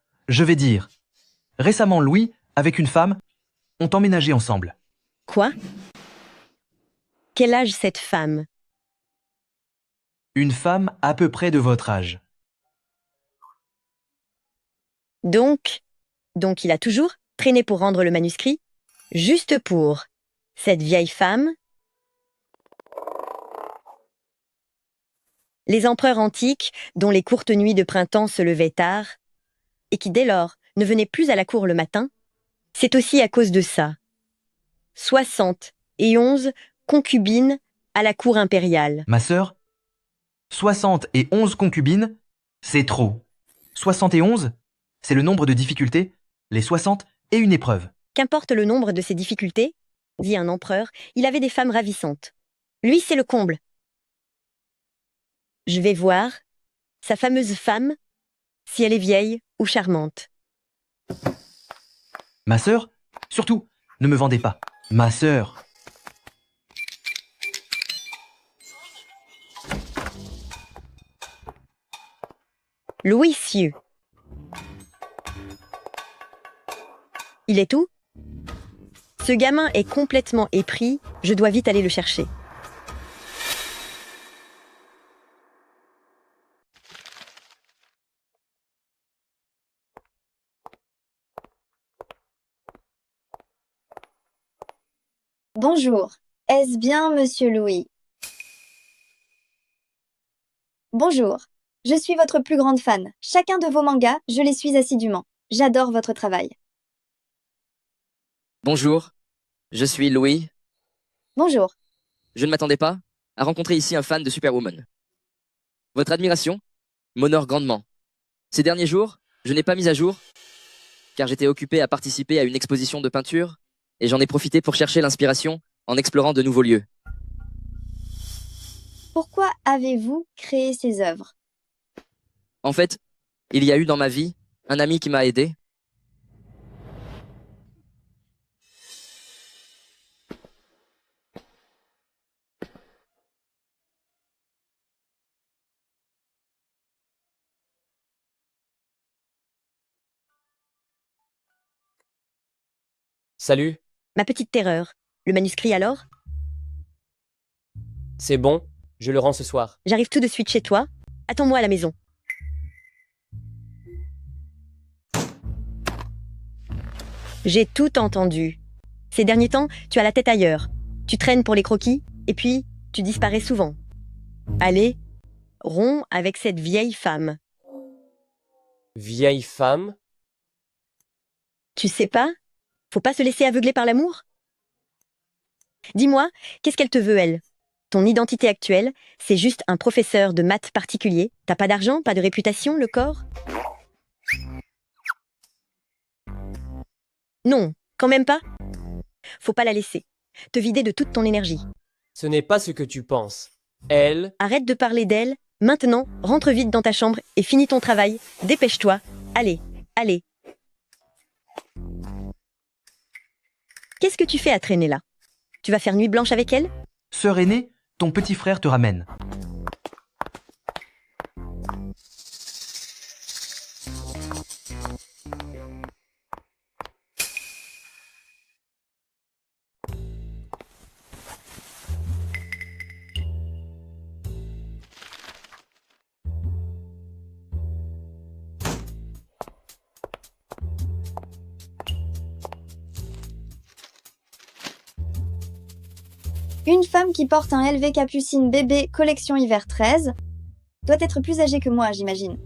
Récemment, Louis, avec une femme, ont emménagé ensemble. Quoi? Quel âge cette femme? Une femme à peu près de votre âge. Donc il a toujours traîné pour rendre le manuscrit, juste pour cette vieille femme? Les empereurs antiques, dont les courtes nuits de printemps se levaient tard, et qui dès lors ne venaient plus à la cour le matin, c'est aussi à cause de ça. 71 concubines à la cour impériale. Ma sœur, 71 concubines, c'est trop. 71, c'est le nombre de difficultés, les 60 et une épreuve. Qu'importe le nombre de ces difficultés, dit un empereur, il avait des femmes ravissantes. Lui, c'est le comble. Je vais voir sa fameuse femme, si elle est vieille ou charmante. Ma sœur, surtout, ne me vendez pas. Ma sœur. Louis Xiu. Il est où? Ce gamin est complètement épris, je dois vite aller le chercher. Bonjour. Est-ce bien Monsieur Louis? Bonjour. Je suis votre plus grande fan. Chacun de vos mangas, je les suis assidûment. J'adore votre travail. Bonjour, je suis Louis. Bonjour. Je ne m'attendais pas à rencontrer ici un fan de Superwoman. Votre admiration m'honore grandement. Ces derniers jours, je n'ai pas mis à jour, car j'étais occupé à participer à une exposition de peinture, et j'en ai profité pour chercher l'inspiration en explorant de nouveaux lieux. Pourquoi avez-vous créé ces œuvres? En fait, il y a eu dans ma vie un ami qui m'a aidé. Salut, Ma petite terreur. Le manuscrit alors? c'est bon, je le rends ce soir. J'arrive tout de suite chez toi. Attends-moi à la maison. J'ai tout entendu. Ces derniers temps, tu as la tête ailleurs. Tu traînes pour les croquis, et puis tu disparais souvent. Allez, romps avec cette vieille femme. Vieille femme? Tu sais pas? Faut pas se laisser aveugler par l'amour? Dis-moi, qu'est-ce qu'elle te veut, elle? Ton identité actuelle, c'est juste un professeur de maths particulier. T'as pas d'argent, pas de réputation, le corps? Non, quand même pas. Faut pas la laisser. Te vider de toute ton énergie. Ce n'est pas ce que tu penses. Elle, Arrête de parler d'elle. Maintenant, rentre vite dans ta chambre et finis ton travail. Dépêche-toi. Allez, allez. Qu'est-ce que tu fais à traîner là? Tu vas faire nuit blanche avec elle? Sœur aînée, ton petit frère te ramène. Une femme qui porte un LV Capucine bébé collection hiver 13 doit être plus âgée que moi, j'imagine.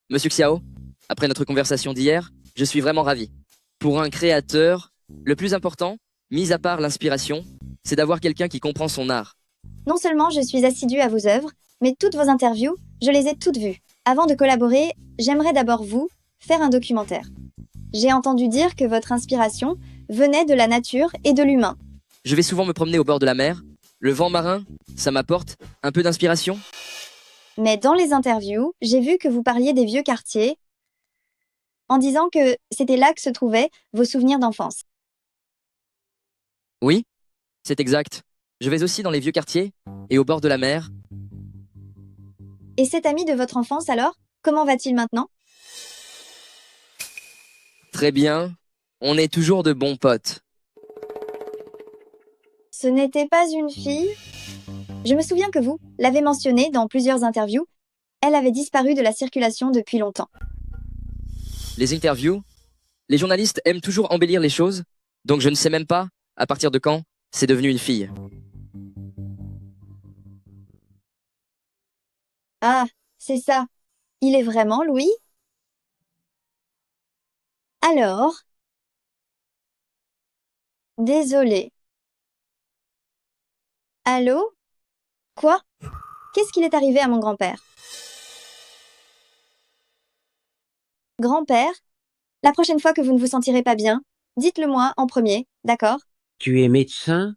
Monsieur Xiao, après notre conversation d'hier, je suis vraiment ravi. Pour un créateur, le plus important, mis à part l'inspiration, c'est d'avoir quelqu'un qui comprend son art. Non seulement je suis assidue à vos œuvres, mais toutes vos interviews, je les ai toutes vues. Avant de collaborer, j'aimerais d'abord faire un documentaire. J'ai entendu dire que votre inspiration venait de la nature et de l'humain. Je vais souvent me promener au bord de la mer. Le vent marin, ça m'apporte un peu d'inspiration. Mais dans les interviews, j'ai vu que vous parliez des vieux quartiers, en disant que c'était là que se trouvaient vos souvenirs d'enfance. Oui, c'est exact. Je vais aussi dans les vieux quartiers et au bord de la mer. Et cet ami de votre enfance alors, comment va-t-il maintenant? Très bien, on est toujours de bons potes. Ce n'était pas une fille? Je me souviens que vous l'avez mentionné dans plusieurs interviews. Elle avait disparu de la circulation depuis longtemps. Les interviews, les journalistes aiment toujours embellir les choses, donc je ne sais même pas à partir de quand c'est devenu une fille. Ah, c'est ça. Il est vraiment Louis? Alors? Désolé. Allô? Quoi? Qu'est-ce qu'il est arrivé à mon grand-père? Grand-père, la prochaine fois que vous ne vous sentirez pas bien, dites-le moi en premier, d'accord? Tu es médecin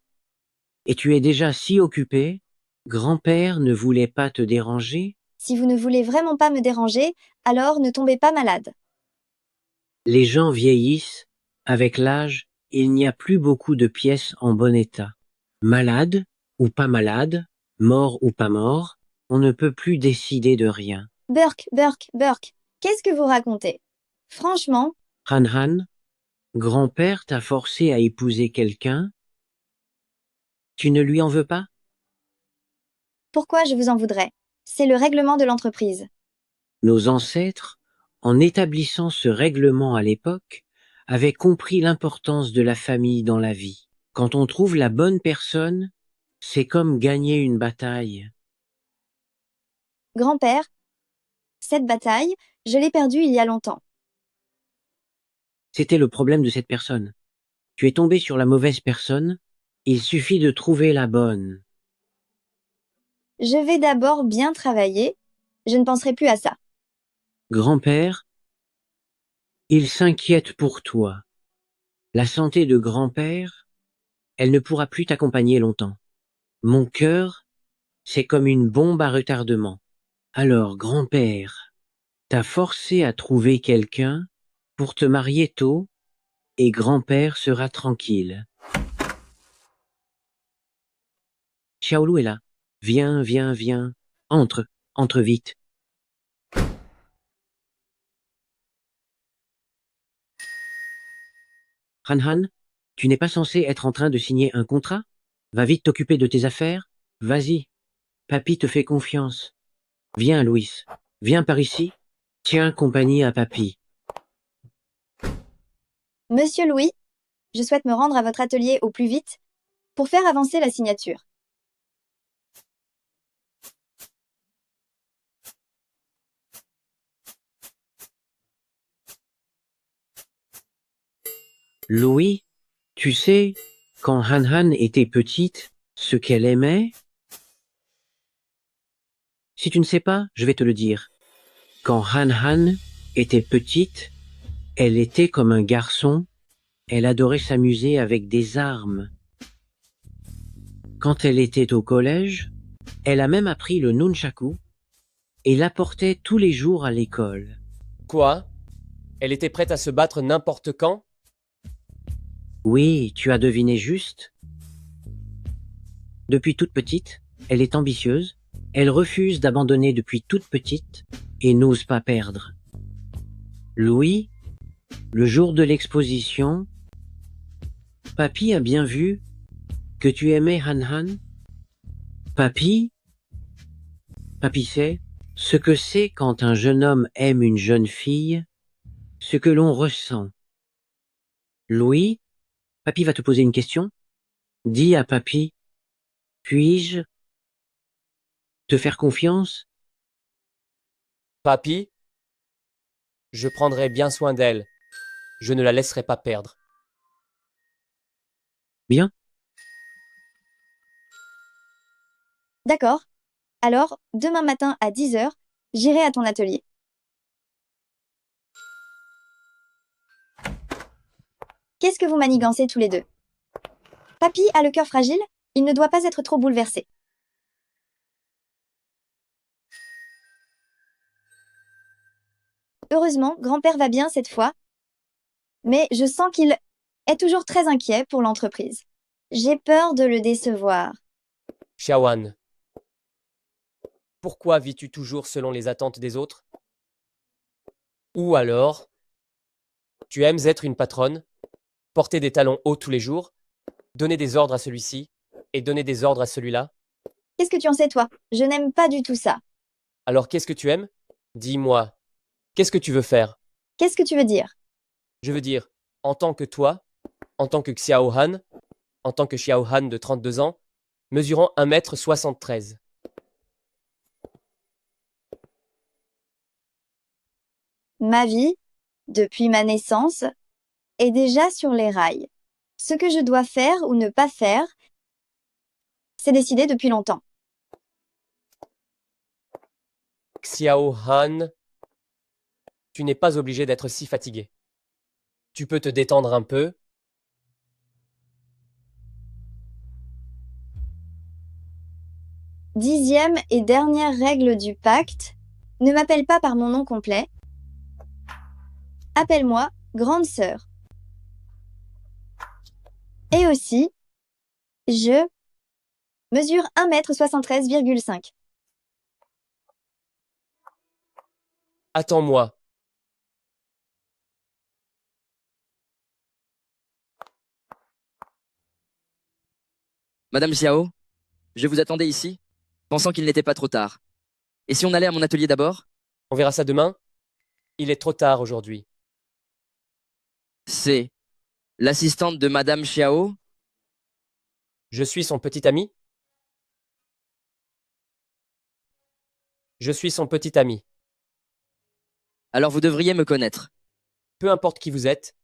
et tu es déjà si occupé. Grand-père ne voulait pas te déranger. Si vous ne voulez vraiment pas me déranger, alors ne tombez pas malade. Les gens vieillissent. Avec l'âge, il n'y a plus beaucoup de pièces en bon état. Malade ou pas malade, mort ou pas mort, on ne peut plus décider de rien. Burke, qu'est-ce que vous racontez? Franchement, Han, grand-père t'a forcé à épouser quelqu'un. Tu ne lui en veux pas? pourquoi je vous en voudrais? C'est le règlement de l'entreprise. Nos ancêtres, en établissant ce règlement à l'époque, avaient compris l'importance de la famille dans la vie. Quand on trouve la bonne personne, c'est comme gagner une bataille. Grand-père, cette bataille, je l'ai perdue il y a longtemps. C'était le problème de cette personne. Tu es tombé sur la mauvaise personne. Il suffit de trouver la bonne. Je vais d'abord bien travailler. Je ne penserai plus à ça. Grand-père, il s'inquiète pour toi. La santé de grand-père, elle ne pourra plus t'accompagner longtemps. Mon cœur, c'est comme une bombe à retardement. Alors, grand-père, t'as forcé à trouver quelqu'un pour te marier tôt, et grand-père sera tranquille. Xiaolu est là. Viens, viens, viens. Entre, entre vite. Han, tu n'es pas censé être en train de signer un contrat? Va vite t'occuper de tes affaires. Vas-y. Papy te fait confiance. Viens, Louis. Viens par ici. Tiens compagnie à papy. Monsieur Louis, je souhaite me rendre à votre atelier au plus vite pour faire avancer la signature. Louis, tu sais, quand Han était petite, ce qu'elle aimait? Si tu ne sais pas, je vais te le dire. Quand Han était petite, elle était comme un garçon. Elle adorait s'amuser avec des armes. Quand elle était au collège, elle a même appris le nunchaku et l'apportait tous les jours à l'école. Quoi? Elle était prête à se battre n'importe quand? Oui, tu as deviné juste. Depuis toute petite, elle est ambitieuse, elle refuse d'abandonner depuis toute petite et n'ose pas perdre. Louis, le jour de l'exposition, papy a bien vu que tu aimais Han. Papy sait ce que c'est quand un jeune homme aime une jeune fille, ce que l'on ressent. Louis, papy va te poser une question. Dis à papy, puis-je te faire confiance? Papy, je prendrai bien soin d'elle. Je ne la laisserai pas perdre. Bien. D'accord. Alors, demain matin à 10 heures, j'irai à ton atelier. Qu'est-ce que vous manigancez tous les deux? Papy a le cœur fragile, il ne doit pas être trop bouleversé. Heureusement, grand-père va bien cette fois, mais je sens qu'il est toujours très inquiet pour l'entreprise. J'ai peur de le décevoir. Xiaohan, pourquoi vis-tu toujours selon les attentes des autres? Ou alors, tu aimes être une patronne, porter des talons hauts tous les jours, donner des ordres à celui-ci et donner des ordres à celui-là? Qu'est-ce que tu en sais, toi? Je n'aime pas du tout ça. Alors qu'est-ce que tu aimes? Dis-moi, qu'est-ce que tu veux faire? Qu'est-ce que tu veux dire? Je veux dire, en tant que toi, en tant que Xiaohan, en tant que Xiaohan de 32 ans, mesurant 1,73 m. Ma vie, depuis ma naissance, est déjà sur les rails. Ce que je dois faire ou ne pas faire, c'est décidé depuis longtemps. Xiaohan, tu n'es pas obligé d'être si fatigué. Tu peux te détendre un peu. Dixième et dernière règle du pacte, ne m'appelle pas par mon nom complet. Appelle-moi grande sœur. Et aussi, je mesure 1,73 m. Attends-moi. Madame Xiao, je vous attendais ici, pensant qu'il n'était pas trop tard. Et si on allait à mon atelier d'abord? On verra ça demain. Il est trop tard aujourd'hui. C'est l'assistante de Madame Xiao? Je suis son petit ami. Je suis son petit ami. Alors vous devriez me connaître. Peu importe qui vous êtes,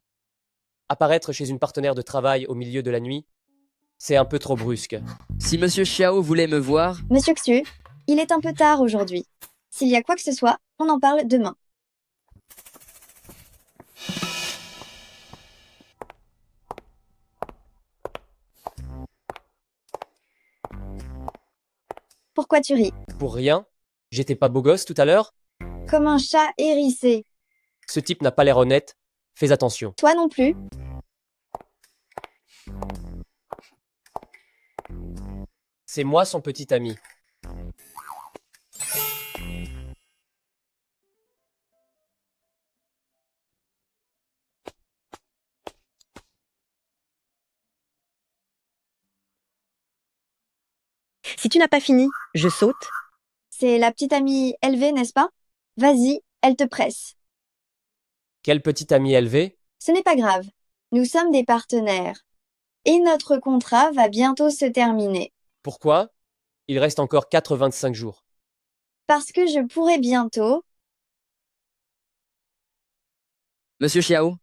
Apparaître chez une partenaire de travail au milieu de la nuit, c'est un peu trop brusque. Si Monsieur Xiao voulait me voir, Monsieur Xu, il est un peu tard aujourd'hui. S'il y a quoi que ce soit, on en parle demain. Pourquoi tu ris? Pour rien? J'étais pas beau gosse tout à l'heure? Comme un chat hérissé. Ce type n'a pas l'air honnête. Fais attention. Toi non plus? C'est moi son petit ami. Si tu n'as pas fini, je saute. C'est la petite amie élevée, n'est-ce pas? Vas-y, elle te presse. Quel petit ami élevé? Ce n'est pas grave. Nous sommes des partenaires. Et notre contrat va bientôt se terminer. Pourquoi? Il reste encore 85 jours. Parce que je pourrai bientôt... Monsieur Xiao,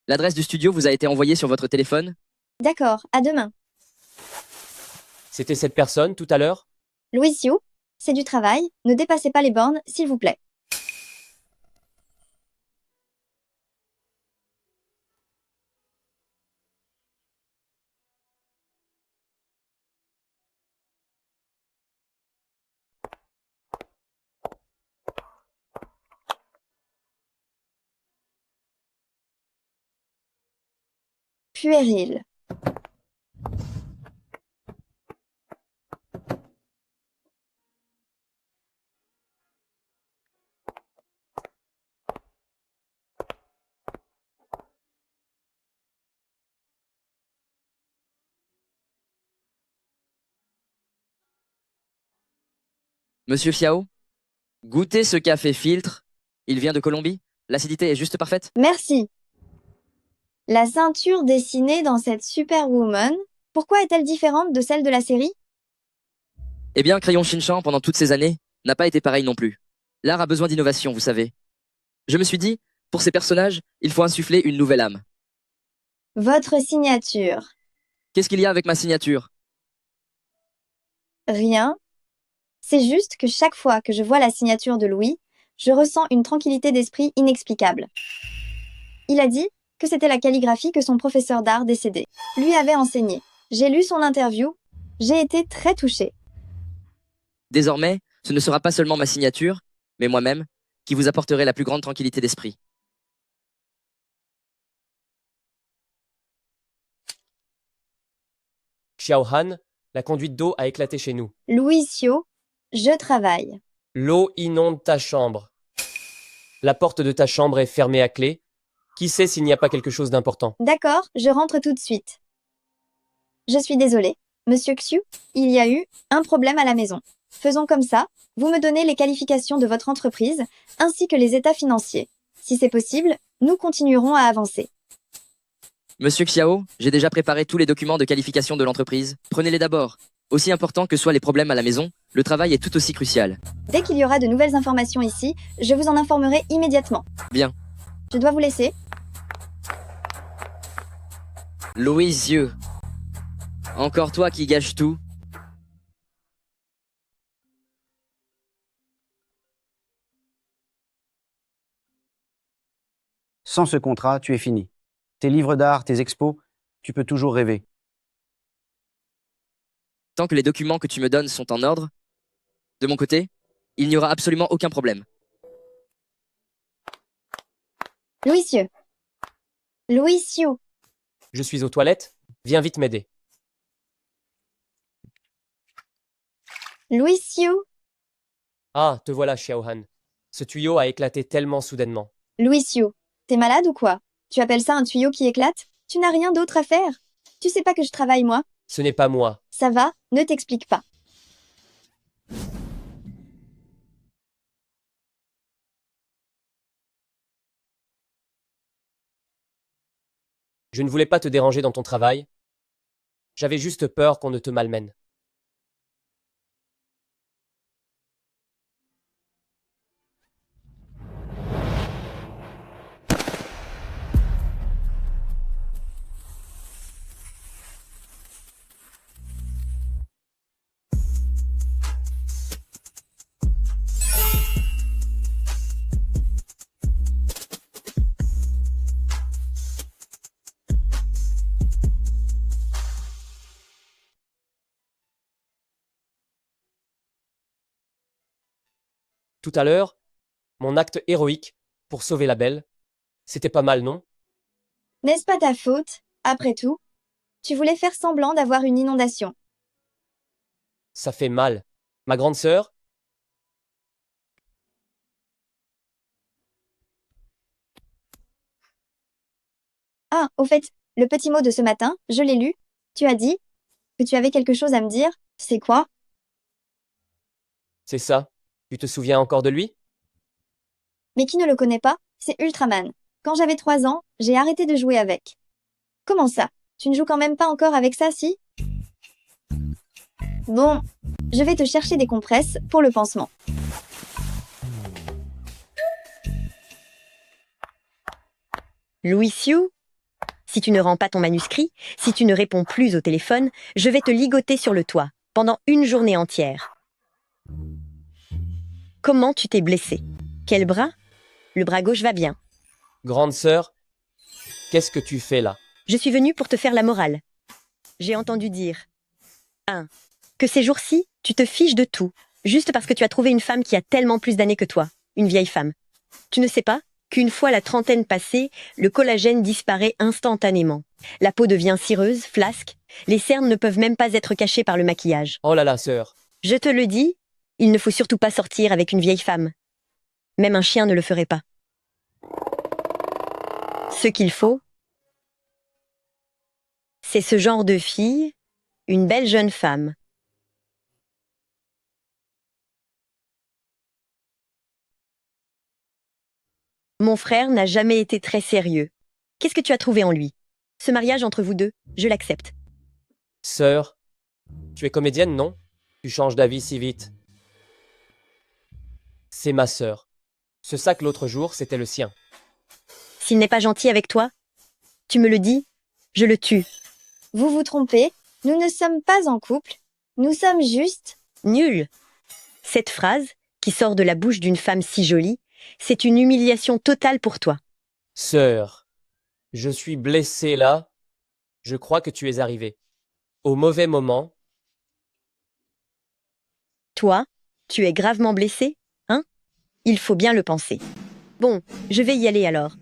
l'adresse du studio vous a été envoyée sur votre téléphone? D'accord, à demain. C'était cette personne tout à l'heure? Louis Xiu, c'est du travail. Ne dépassez pas les bornes, s'il vous plaît. Puéril. Monsieur Xiao, goûtez ce café filtre. Il vient de Colombie. L'acidité est juste parfaite. Merci. La ceinture dessinée dans cette Superwoman, pourquoi est-elle différente de celle de la série? Eh bien, Crayon Shinchan, pendant toutes ces années, n'a pas été pareil non plus. L'art a besoin d'innovation, vous savez. Je me suis dit, pour ces personnages, il faut insuffler une nouvelle âme. Votre signature. Qu'est-ce qu'il y a avec ma signature? Rien. C'est juste que chaque fois que je vois la signature de Louis, je ressens une tranquillité d'esprit inexplicable. Il a dit que c'était la calligraphie que son professeur d'art décédé lui avait enseignée. J'ai lu son interview, j'ai été très touchée. Désormais, ce ne sera pas seulement ma signature, mais moi-même, qui vous apporterai la plus grande tranquillité d'esprit. Xiao Han, la conduite d'eau a éclaté chez nous. Louis Xiu, je travaille. L'eau inonde ta chambre. La porte de ta chambre est fermée à clé. Qui sait s'il n'y a pas quelque chose d'important? D'accord, je rentre tout de suite. Je suis désolée. Monsieur Xu, il y a eu un problème à la maison. Faisons comme ça, vous me donnez les qualifications de votre entreprise, ainsi que les états financiers. Si c'est possible, nous continuerons à avancer. Monsieur Xiao, j'ai déjà préparé tous les documents de qualification de l'entreprise. Prenez-les d'abord. Aussi important que soient les problèmes à la maison, le travail est tout aussi crucial. Dès qu'il y aura de nouvelles informations ici, je vous en informerai immédiatement. Bien. Je dois vous laisser. Louisieux. Encore toi qui gâches tout. Sans ce contrat, tu es fini. Tes livres d'art, tes expos, tu peux toujours rêver. Tant que les documents que tu me donnes sont en ordre, de mon côté, il n'y aura absolument aucun problème. Louis Xiu. Louis Xiu. Je suis aux toilettes. Viens vite m'aider. Louis Xiu. Ah, te voilà, Xiao Han. Ce tuyau a éclaté tellement soudainement. Louis Xiu. T'es malade ou quoi? Tu appelles ça un tuyau qui éclate? Tu n'as rien d'autre à faire? Tu sais pas que je travaille, moi? Ce n'est pas moi. Ça va, ne t'explique pas. Je ne voulais pas te déranger dans ton travail. J'avais juste peur qu'on ne te malmène. Tout à l'heure, mon acte héroïque pour sauver la belle, c'était pas mal, non? N'est-ce pas ta faute, après tout? Tu voulais faire semblant d'avoir une inondation. Ça fait mal. Ma grande sœur, Ah, au fait, le petit mot de ce matin, je l'ai lu. Tu as dit que tu avais quelque chose à me dire. C'est quoi? c'est ça. Tu te souviens encore de lui? Mais qui ne le connaît pas, c'est Ultraman. Quand j'avais 3 ans, j'ai arrêté de jouer avec. Comment ça? Tu ne joues quand même pas encore avec ça, si? Bon, je vais te chercher des compresses pour le pansement. Louis Sioux, si tu ne rends pas ton manuscrit, si tu ne réponds plus au téléphone, je vais te ligoter sur le toit pendant une journée entière. Comment tu t'es blessé? Quel bras? Le bras gauche va bien. Grande sœur, qu'est-ce que tu fais là? Je suis venue pour te faire la morale. J'ai entendu dire 1. Que ces jours-ci, tu te fiches de tout, juste parce que tu as trouvé une femme qui a tellement plus d'années que toi, une vieille femme. Tu ne sais pas qu'une fois la trentaine passée, le collagène disparaît instantanément. La peau devient cireuse, flasque, les cernes ne peuvent même pas être cachées par le maquillage. Oh là là, sœur. Je te le dis, il ne faut surtout pas sortir avec une vieille femme. Même un chien ne le ferait pas. Ce qu'il faut, c'est ce genre de fille, une belle jeune femme. Mon frère n'a jamais été très sérieux. Qu'est-ce que tu as trouvé en lui? Ce mariage entre vous deux, je l'accepte. Sœur, tu es comédienne, non? Tu changes d'avis si vite. C'est ma sœur. Ce sac l'autre jour, c'était le sien. S'il n'est pas gentil avec toi, tu me le dis, je le tue. Vous vous trompez, nous ne sommes pas en couple, nous sommes juste... Nul. Cette phrase, qui sort de la bouche d'une femme si jolie, c'est une humiliation totale pour toi. Sœur, je suis blessé là. Je crois que tu es arrivée. Au mauvais moment. Toi, tu es gravement blessé, hein? Il faut bien le penser. Bon, je vais y aller alors.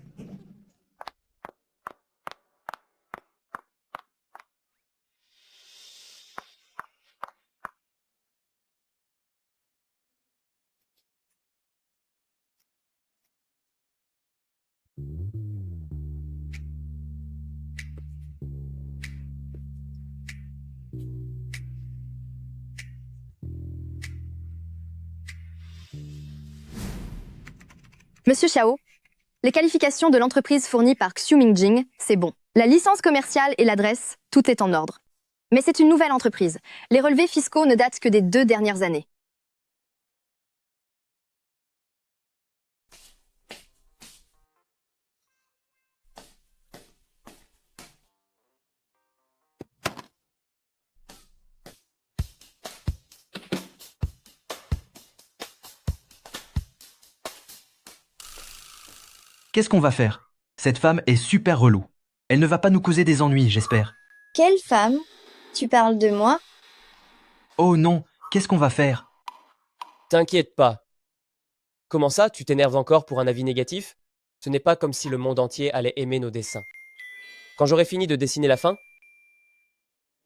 Monsieur Xiao, les qualifications de l'entreprise fournie par Xiu Mingjing, c'est bon. La licence commerciale et l'adresse, tout est en ordre. Mais c'est une nouvelle entreprise. Les relevés fiscaux ne datent que des 2 dernières années. Qu'est-ce qu'on va faire? Cette femme est super relou. Elle ne va pas nous causer des ennuis, j'espère. Quelle femme? Tu parles de moi? Oh non, qu'est-ce qu'on va faire? T'inquiète pas. Comment ça, tu t'énerves encore pour un avis négatif? Ce n'est pas comme si le monde entier allait aimer nos dessins. Quand j'aurai fini de dessiner la fin,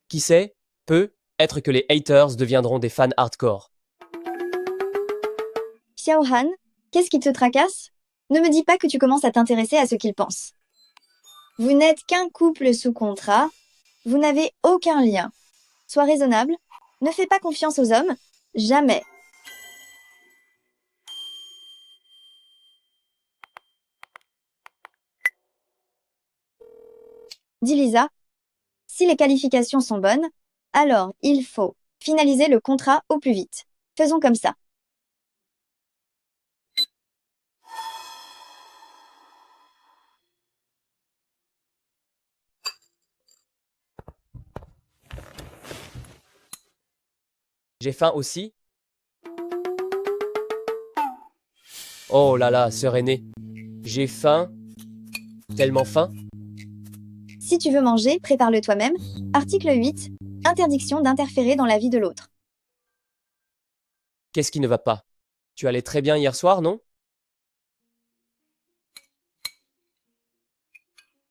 qui sait, peut-être que les haters deviendront des fans hardcore. Xiao Han, qu'est-ce qui te tracasse? Ne me dis pas que tu commences à t'intéresser à ce qu'ils pensent. Vous n'êtes qu'un couple sous contrat, vous n'avez aucun lien. Sois raisonnable, ne fais pas confiance aux hommes, jamais. Dis Lisa, si les qualifications sont bonnes, alors il faut finaliser le contrat au plus vite. Faisons comme ça. J'ai faim aussi? Oh là là, sœur aînée. J'ai faim. Tellement faim. Si tu veux manger, prépare-le toi-même. Article 8. Interdiction d'interférer dans la vie de l'autre. Qu'est-ce qui ne va pas? Tu allais très bien hier soir, non?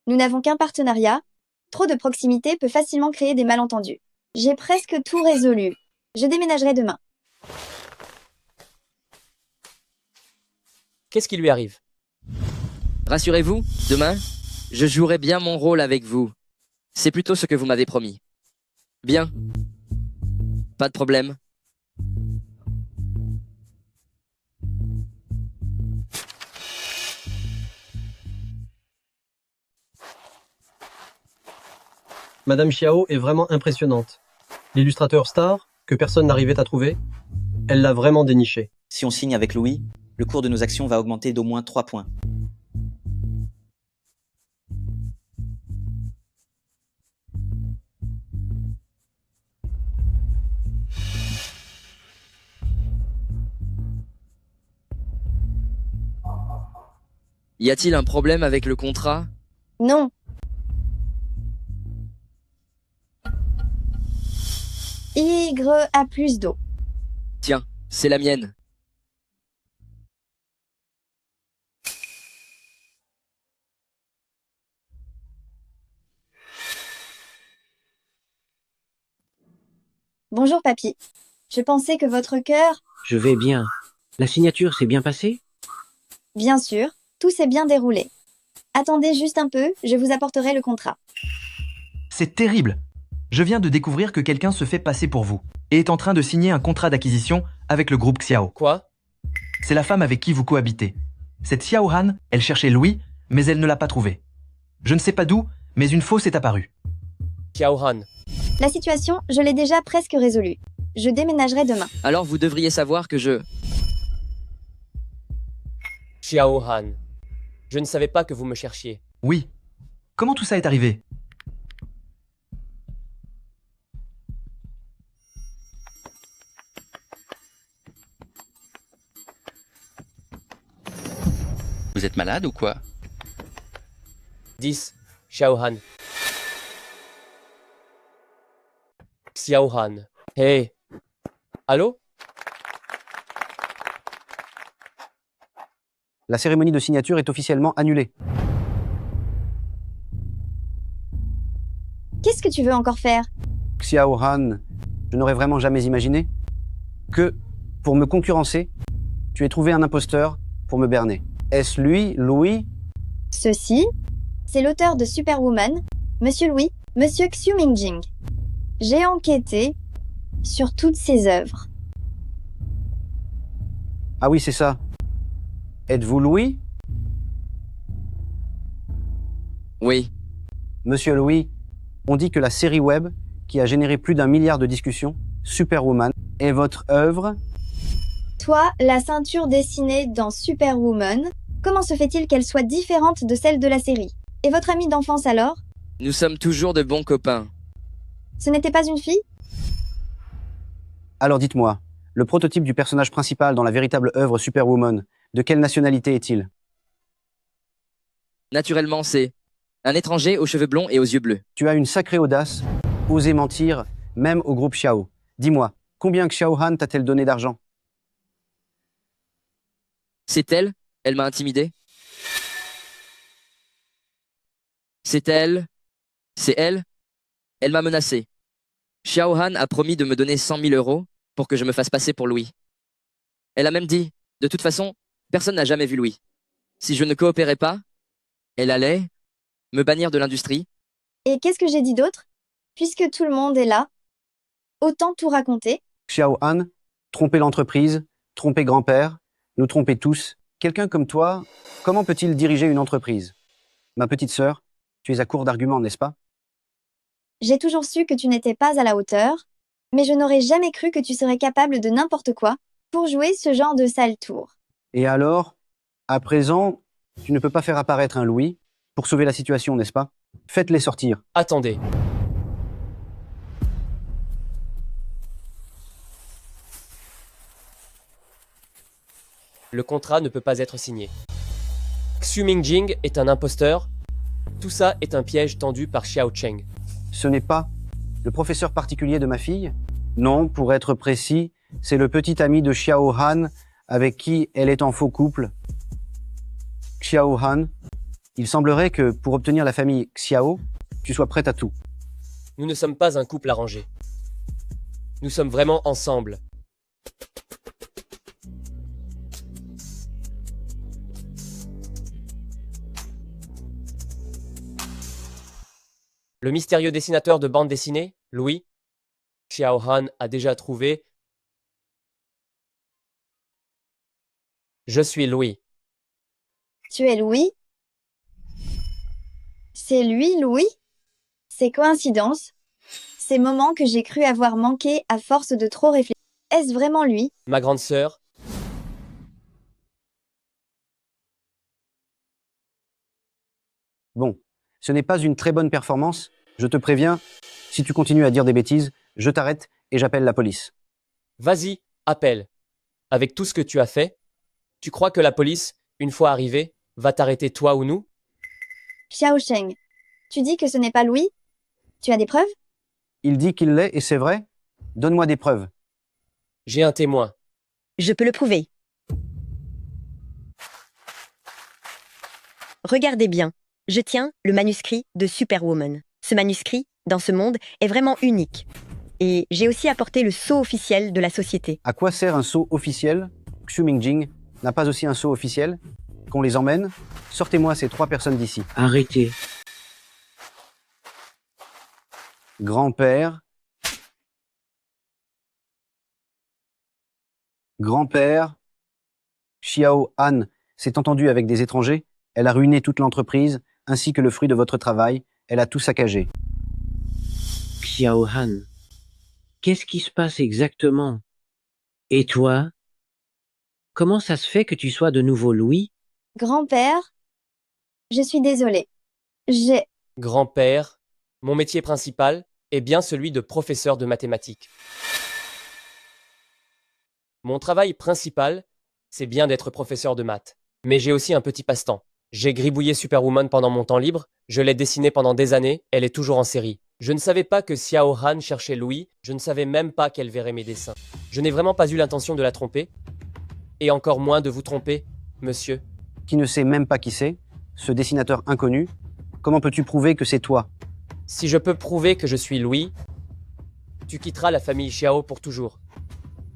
Nous n'avons qu'un partenariat. Trop de proximité peut facilement créer des malentendus. J'ai presque tout résolu. Je déménagerai demain. Qu'est-ce qui lui arrive? Rassurez-vous, demain, je jouerai bien mon rôle avec vous. C'est plutôt ce que vous m'avez promis. Bien. Pas de problème. Madame Xiao est vraiment impressionnante. L'illustrateur star, que personne n'arrivait à trouver, elle l'a vraiment déniché. Si on signe avec Louis, le cours de nos actions va augmenter d'au moins 3 points. Y a-t-il un problème avec le contrat? Non. Y a plus d'eau. Tiens, c'est la mienne. Bonjour papy. Je pensais que votre cœur... Je vais bien. La signature s'est bien passée? Bien sûr, tout s'est bien déroulé. Attendez juste un peu, je vous apporterai le contrat. C'est terrible. Je viens de découvrir que quelqu'un se fait passer pour vous et est en train de signer un contrat d'acquisition avec le groupe Xiao. Quoi? C'est la femme avec qui vous cohabitez. Cette Xiao Han, elle cherchait Louis, mais elle ne l'a pas trouvé. Je ne sais pas d'où, mais une fausse est apparue. Xiao Han. La situation, je l'ai déjà presque résolue. Je déménagerai demain. Alors vous devriez savoir que je... Xiao Han. Je ne savais pas que vous me cherchiez. Oui. Comment tout ça est arrivé? Vous êtes malade ou quoi? 10. Xiao Han. Xiao Han. Hey. Allô? La cérémonie de signature est officiellement annulée. Qu'est-ce que tu veux encore faire? Xiao Han, je n'aurais vraiment jamais imaginé que, pour me concurrencer, tu aies trouvé un imposteur pour me berner. Est-ce lui, Louis? Ceci, c'est l'auteur de Superwoman, Monsieur Louis, Monsieur Xiu Mingjing. J'ai enquêté sur toutes ses œuvres. Ah oui, c'est ça. Êtes-vous Louis? Oui. Monsieur Louis, on dit que la série web, qui a généré plus d'1 milliard de discussions, Superwoman, est votre œuvre? Toi, la ceinture dessinée dans Superwoman, comment se fait-il qu'elle soit différente de celle de la série? Et votre amie d'enfance alors? Nous sommes toujours de bons copains. Ce n'était pas une fille? Alors dites-moi, le prototype du personnage principal dans la véritable œuvre Superwoman, de quelle nationalité est-il? Naturellement, c'est un étranger aux cheveux blonds et aux yeux bleus. Tu as une sacrée audace, oser mentir, même au groupe Xiao. Dis-moi, combien Xiao Han t'a-t-elle donné d'argent? C'est elle? Elle m'a intimidé. C'est elle? C'est elle? Elle m'a menacé. Xiao Han a promis de me donner 100 000 € pour que je me fasse passer pour Louis. Elle a même dit, de toute façon, personne n'a jamais vu Louis. Si je ne coopérais pas, elle allait me bannir de l'industrie. Et qu'est-ce que j'ai dit d'autre? Puisque tout le monde est là, autant tout raconter. Xiao Han, tromper l'entreprise, tromper grand-père, nous tromper tous. Quelqu'un comme toi, comment peut-il diriger une entreprise? Ma petite sœur, tu es à court d'arguments, n'est-ce pas? J'ai toujours su que tu n'étais pas à la hauteur, mais je n'aurais jamais cru que tu serais capable de n'importe quoi pour jouer ce genre de sale tour. Et alors, à présent, tu ne peux pas faire apparaître un Louis pour sauver la situation, n'est-ce pas? Faites-les sortir. Attendez. Le contrat ne peut pas être signé. Xu Mingjing est un imposteur. Tout ça est un piège tendu par Xiao Cheng. Ce n'est pas le professeur particulier de ma fille? Non, pour être précis, c'est le petit ami de Xiao Han avec qui elle est en faux couple, Xiao Han. Il semblerait que pour obtenir la famille Xiao, tu sois prête à tout. Nous ne sommes pas un couple arrangé. Nous sommes vraiment ensemble. Le mystérieux dessinateur de bande dessinée, Louis, Xiao Han a déjà trouvé. Je suis Louis. Tu es Louis? C'est lui, Louis? Ces coïncidences? Ces moments que j'ai cru avoir manqué à force de trop réfléchir. Est-ce vraiment lui? Ma grande sœur, Bon, ce n'est pas une très bonne performance. Je te préviens, si tu continues à dire des bêtises, je t'arrête et j'appelle la police. vas-y, appelle. Avec tout ce que tu as fait, tu crois que la police, une fois arrivée, va t'arrêter toi ou nous? Xiao Cheng. Tu dis que ce n'est pas Louis? Tu as des preuves? Il dit qu'il l'est et c'est vrai? Donne-moi des preuves. J'ai un témoin. Je peux le prouver. Regardez bien. Je tiens le manuscrit de Superwoman. Ce manuscrit, dans ce monde, est vraiment unique. Et j'ai aussi apporté le sceau officiel de la société. À quoi sert un sceau officiel? Xu Mingjing n'a pas aussi un sceau officiel? Qu'on les emmène? Sortez-moi ces 3 personnes d'ici. Arrêtez. Grand-père. Grand-père. Xiao Han s'est entendue avec des étrangers. Elle a ruiné toute l'entreprise, ainsi que le fruit de votre travail. Elle a tout saccagé. Xiao Han, qu'est-ce qui se passe exactement? Et toi? Comment ça se fait que tu sois de nouveau Louis? Grand-père? Je suis désolée. J'ai... Grand-père, mon métier principal est bien celui de professeur de mathématiques. Mon travail principal, c'est bien d'être professeur de maths. Mais j'ai aussi un petit passe-temps. J'ai gribouillé Superwoman pendant mon temps libre, je l'ai dessinée pendant des années, elle est toujours en série. Je ne savais pas que Xiao Han cherchait Louis, je ne savais même pas qu'elle verrait mes dessins. Je n'ai vraiment pas eu l'intention de la tromper, et encore moins de vous tromper, monsieur. Qui ne sait même pas qui c'est? Ce dessinateur inconnu? Comment peux-tu prouver que c'est toi? Si je peux prouver que je suis Louis, tu quitteras la famille Xiao pour toujours.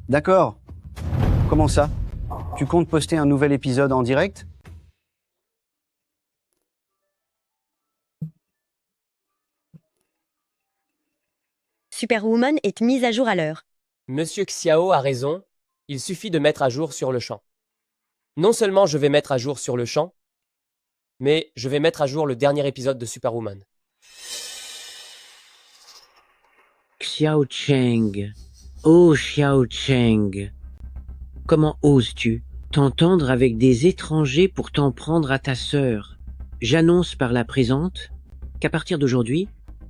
D'accord. Comment ça? Tu comptes poster un nouvel épisode en direct? Superwoman est mise à jour à l'heure. Monsieur Xiao a raison, il suffit de mettre à jour sur le champ. Non seulement je vais mettre à jour sur le champ, mais je vais mettre à jour le dernier épisode de Superwoman. Xiao Cheng. Oh Xiao Cheng. Comment oses-tu t'entendre avec des étrangers pour t'en prendre à ta sœur? J'annonce par la présente qu'à partir d'aujourd'hui,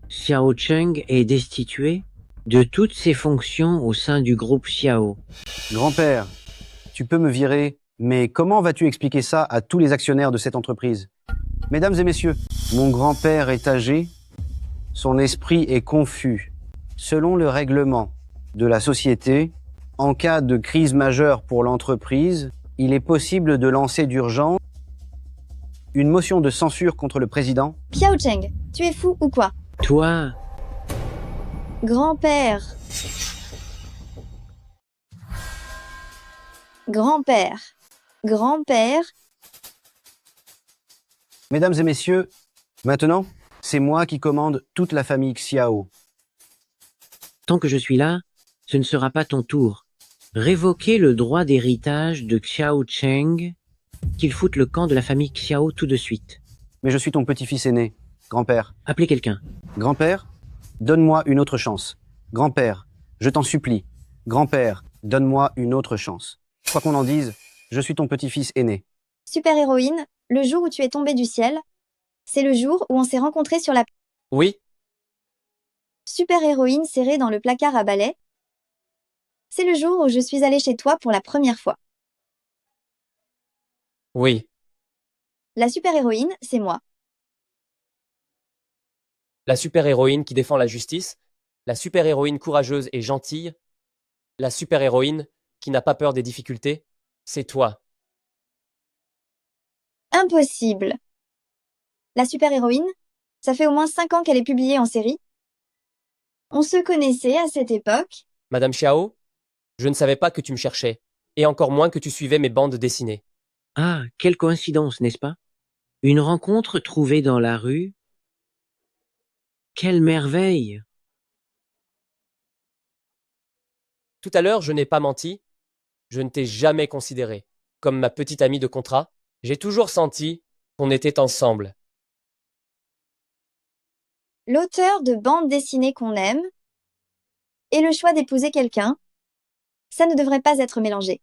Xiao Cheng est destitué de toutes ses fonctions au sein du groupe Xiao. Grand-père, tu peux me virer, mais comment vas-tu expliquer ça à tous les actionnaires de cette entreprise? Mesdames et messieurs, mon grand-père est âgé, son esprit est confus. Selon le règlement de la société, en cas de crise majeure pour l'entreprise, il est possible de lancer d'urgence une motion de censure contre le président. Xiao Cheng, tu es fou ou quoi? Toi, Grand-père. Grand-père. Grand-père. Mesdames et messieurs, maintenant, c'est moi qui commande toute la famille Xiao. tant que je suis là, ce ne sera pas ton tour. Révoquer le droit d'héritage de Xiao Cheng, qu'il foute le camp de la famille Xiao tout de suite. Mais je suis ton petit-fils aîné, grand-père. Appelez quelqu'un. Grand-père, donne-moi une autre chance. Grand-père, je t'en supplie. Grand-père, donne-moi une autre chance. Quoi qu'on en dise, je suis ton petit-fils aîné. Super-héroïne, le jour où tu es tombée du ciel, c'est le jour où on s'est rencontrés sur la... Oui, Super-héroïne serrée dans le placard à balai, c'est le jour où je suis allée chez toi pour la première fois. oui. La super-héroïne, c'est moi. La super-héroïne qui défend la justice, la super-héroïne courageuse et gentille, la super-héroïne qui n'a pas peur des difficultés, C'est toi. Impossible. La super-héroïne, ça fait au moins 5 ans qu'elle est publiée en série. On se connaissait à cette époque. Madame Xiao, je ne savais pas que tu me cherchais, et encore moins que tu suivais mes bandes dessinées. Ah, quelle coïncidence, n'est-ce pas? Une rencontre trouvée dans la rue. Quelle merveille! Tout à l'heure, je n'ai pas menti. Je ne t'ai jamais considéré comme ma petite amie de contrat. J'ai toujours senti qu'on était ensemble. L'auteur de bande dessinée qu'on aime et le choix d'épouser quelqu'un, ça ne devrait pas être mélangé.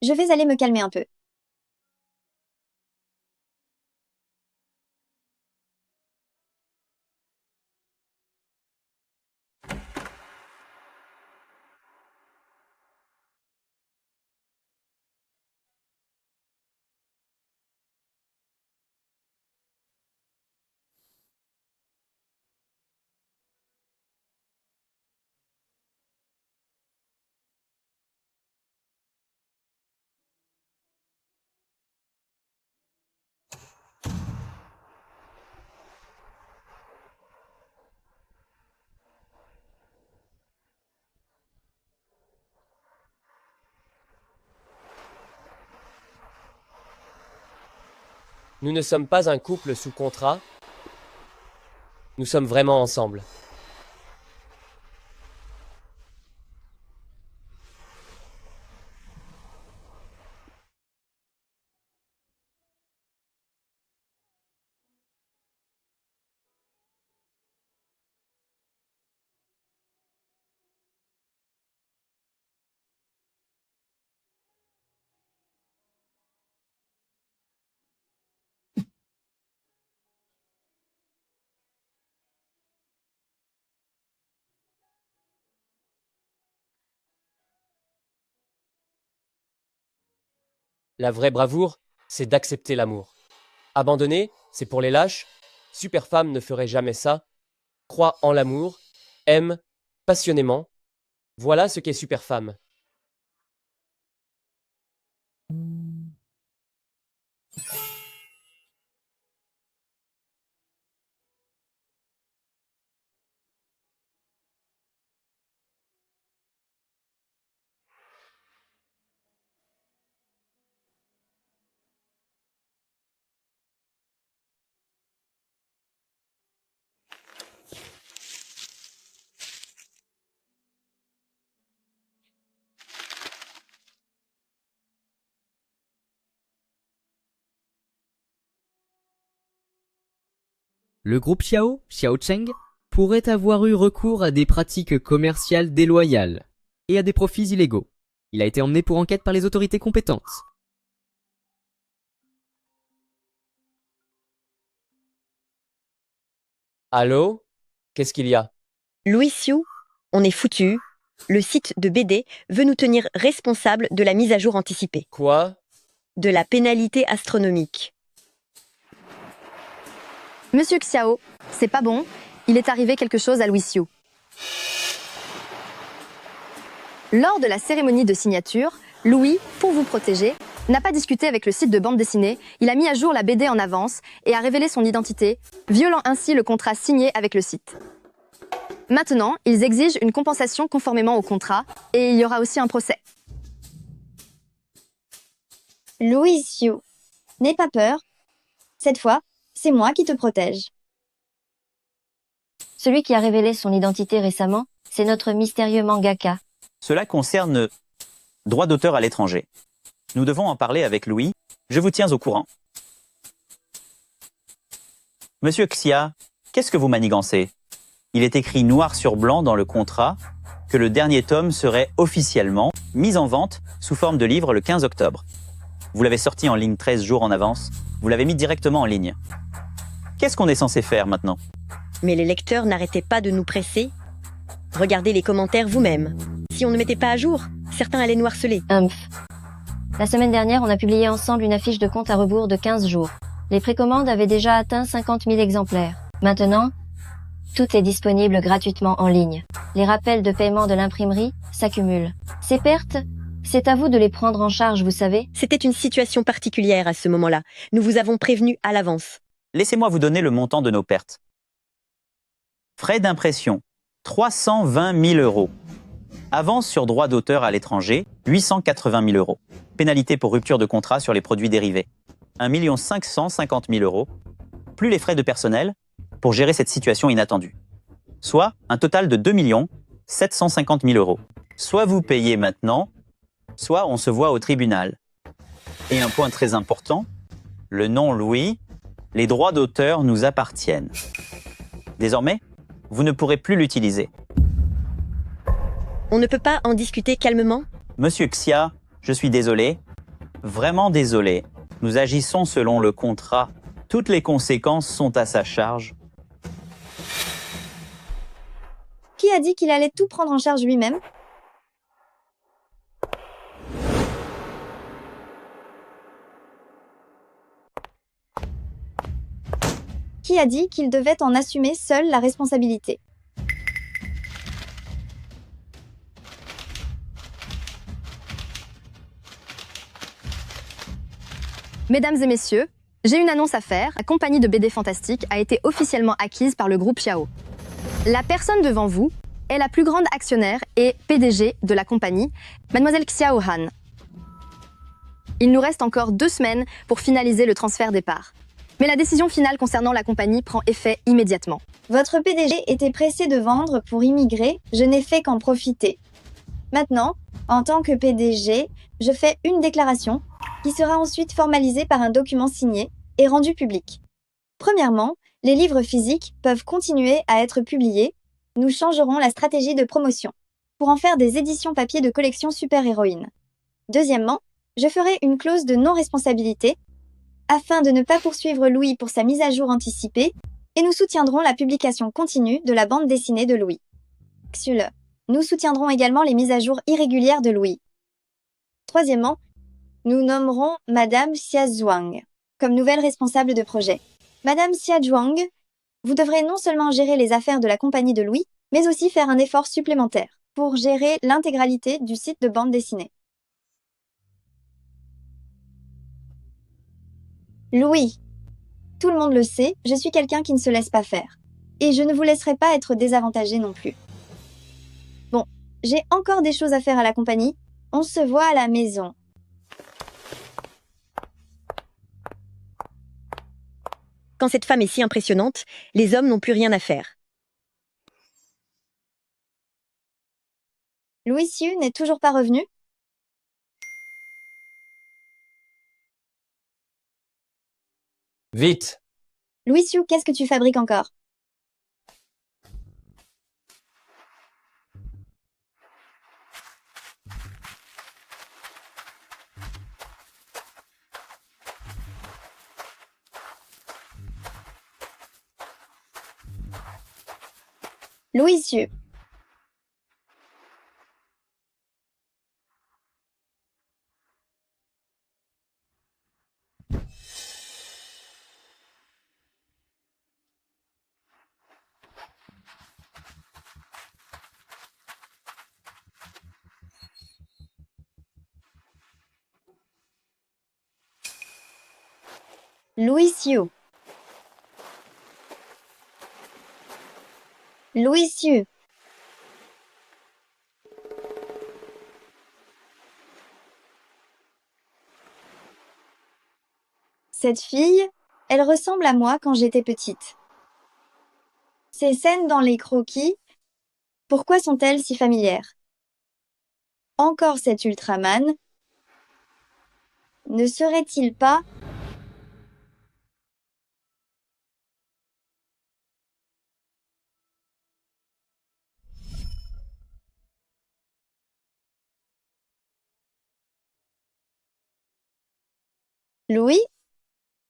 Je vais aller me calmer un peu. Nous ne sommes pas un couple sous contrat. Nous sommes vraiment ensemble. La vraie bravoure, c'est d'accepter l'amour. Abandonner, c'est pour les lâches. Superfemme ne ferait jamais ça. Crois en l'amour, aime passionnément. Voilà ce qu'est Superfemme. Le groupe Xiao, Xiaocheng, pourrait avoir eu recours à des pratiques commerciales déloyales et à des profits illégaux. Il a été emmené pour enquête par les autorités compétentes. Allô? Qu'est-ce qu'il y a? Louis Xiu, on est foutu. Le site de BD veut nous tenir responsables de la mise à jour anticipée. Quoi? De la pénalité astronomique. Monsieur Xiao, c'est pas bon. Il est arrivé quelque chose à Louis Xiu. Lors de la cérémonie de signature, Louis, pour vous protéger, n'a pas discuté avec le site de bande dessinée, il a mis à jour la BD en avance et a révélé son identité, violant ainsi le contrat signé avec le site. Maintenant, ils exigent une compensation conformément au contrat et il y aura aussi un procès. Louis Xiu, n'aie pas peur. Cette fois, c'est moi qui te protège. Celui qui a révélé son identité récemment, c'est notre mystérieux mangaka. Cela concerne droit d'auteur à l'étranger. Nous devons en parler avec Louis. Je vous tiens au courant. Monsieur Xia, qu'est-ce que vous manigancez? Il est écrit noir sur blanc dans le contrat que le dernier tome serait officiellement mis en vente sous forme de livre le 15 octobre. Vous l'avez sorti en ligne 13 jours en avance. Vous l'avez mis directement en ligne. Qu'est-ce qu'on est censé faire maintenant? Mais les lecteurs n'arrêtaient pas de nous presser. Regardez les commentaires vous-même. Si on ne mettait pas à jour, certains allaient nous harceler. La semaine dernière, on a publié ensemble une affiche de compte à rebours de 15 jours. Les précommandes avaient déjà atteint 50 000 exemplaires. Maintenant, tout est disponible gratuitement en ligne. Les rappels de paiement de l'imprimerie s'accumulent. Ces pertes C'est à vous de les prendre en charge, vous savez. C'était une situation particulière à ce moment-là. Nous vous avons prévenu à l'avance. Laissez-moi vous donner le montant de nos pertes. Frais d'impression, 320 000 euros. Avance sur droit d'auteur à l'étranger, 880 000 euros. Pénalité pour rupture de contrat sur les produits dérivés, 1 550 000 euros. Plus les frais de personnel pour gérer cette situation inattendue. Soit un total de 2 750 000 euros. Soit vous payez maintenant, soit on se voit au tribunal. Et un point très important, le nom Louis, les droits d'auteur nous appartiennent. Désormais, vous ne pourrez plus l'utiliser. On ne peut pas en discuter calmement? Monsieur Xia, je suis désolé, vraiment désolé. Nous agissons selon le contrat. Toutes les conséquences sont à sa charge. Qui a dit qu'il allait tout prendre en charge lui-même? Qui a dit qu'il devait en assumer seul la responsabilité? Mesdames et messieurs, j'ai une annonce à faire. La compagnie de BD Fantastique a été officiellement acquise par le groupe Xiao. La personne devant vous est la plus grande actionnaire et PDG de la compagnie, Mademoiselle Xiao Han. Il nous reste encore 2 semaines pour finaliser le transfert des parts. Mais la décision finale concernant la compagnie prend effet immédiatement. Votre PDG était pressé de vendre pour immigrer, je n'ai fait qu'en profiter. Maintenant, en tant que PDG, je fais une déclaration qui sera ensuite formalisée par un document signé et rendu public. Premièrement, les livres physiques peuvent continuer à être publiés. Nous changerons la stratégie de promotion pour en faire des éditions papier de collection super-héroïne. Deuxièmement, je ferai une clause de non-responsabilité afin de ne pas poursuivre Louis pour sa mise à jour anticipée et nous soutiendrons la publication continue de la bande dessinée de Louis. Xul. Nous soutiendrons également les mises à jour irrégulières de Louis. Troisièmement, nous nommerons Madame Xia Zhuang comme nouvelle responsable de projet. Madame Xia Zhuang, vous devrez non seulement gérer les affaires de la compagnie de Louis, mais aussi faire un effort supplémentaire pour gérer l'intégralité du site de bande dessinée. Louis, tout le monde le sait, je suis quelqu'un qui ne se laisse pas faire. Et je ne vous laisserai pas être désavantagé non plus. Bon, j'ai encore des choses à faire à la compagnie. On se voit à la maison. Quand cette femme est si impressionnante, les hommes n'ont plus rien à faire. Louis Xiu n'est toujours pas revenu? Vite! Louis Xiu, qu'est-ce que tu fabriques encore? Louis Xiu. Louis Xiu. Louis Xiu. Cette fille, elle ressemble à moi quand j'étais petite. Ces scènes dans les croquis, pourquoi sont-elles si familières? Encore cet Ultraman. Ne serait-il pas... Louis?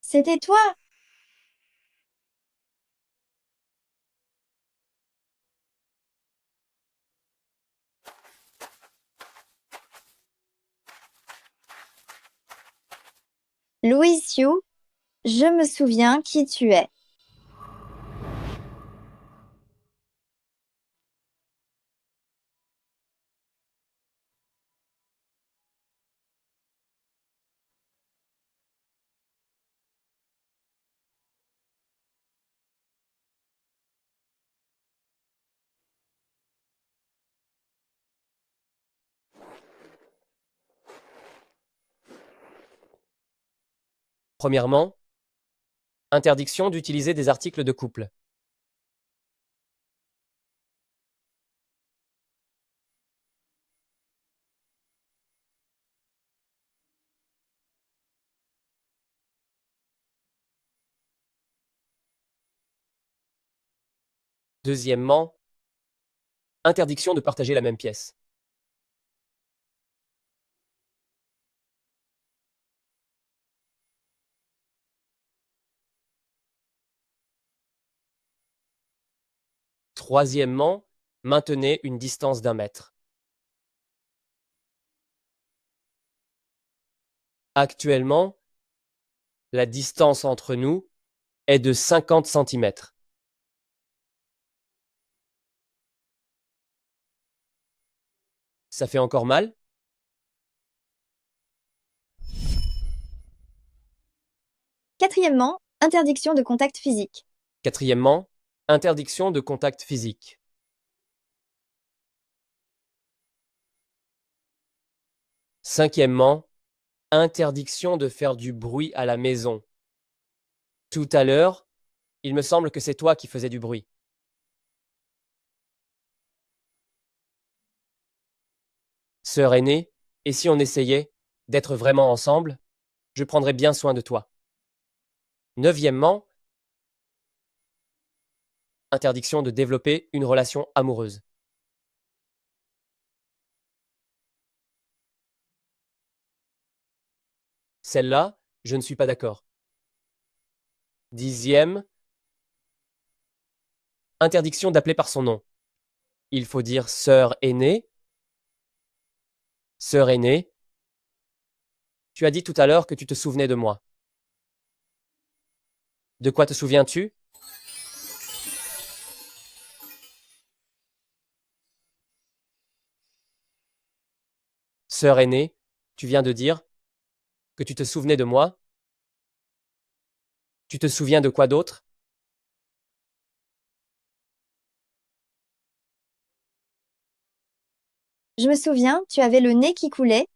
C'était toi? Louis Xiu, je me souviens qui tu es. Premièrement, interdiction d'utiliser des articles de couple. Deuxièmement, interdiction de partager la même pièce. Troisièmement, maintenez une distance d'1 mètre. Actuellement, la distance entre nous est de 50 cm. Ça fait encore mal? Quatrièmement, interdiction de contact physique. Quatrièmement, interdiction de contact physique. Cinquièmement, interdiction de faire du bruit à la maison. Tout à l'heure, il me semble que c'est toi qui faisais du bruit. Sœur aînée, et si on essayait d'être vraiment ensemble, je prendrais bien soin de toi. Neuvièmement, interdiction de développer une relation amoureuse. Celle-là, je ne suis pas d'accord. Dixième, interdiction d'appeler par son nom. Il faut dire sœur aînée. Sœur aînée, tu as dit tout à l'heure que tu te souvenais de moi. De quoi te souviens-tu? Sœur aînée, tu viens de dire que tu te souvenais de moi. Tu te souviens de quoi d'autre? Je me souviens, tu avais le nez qui coulait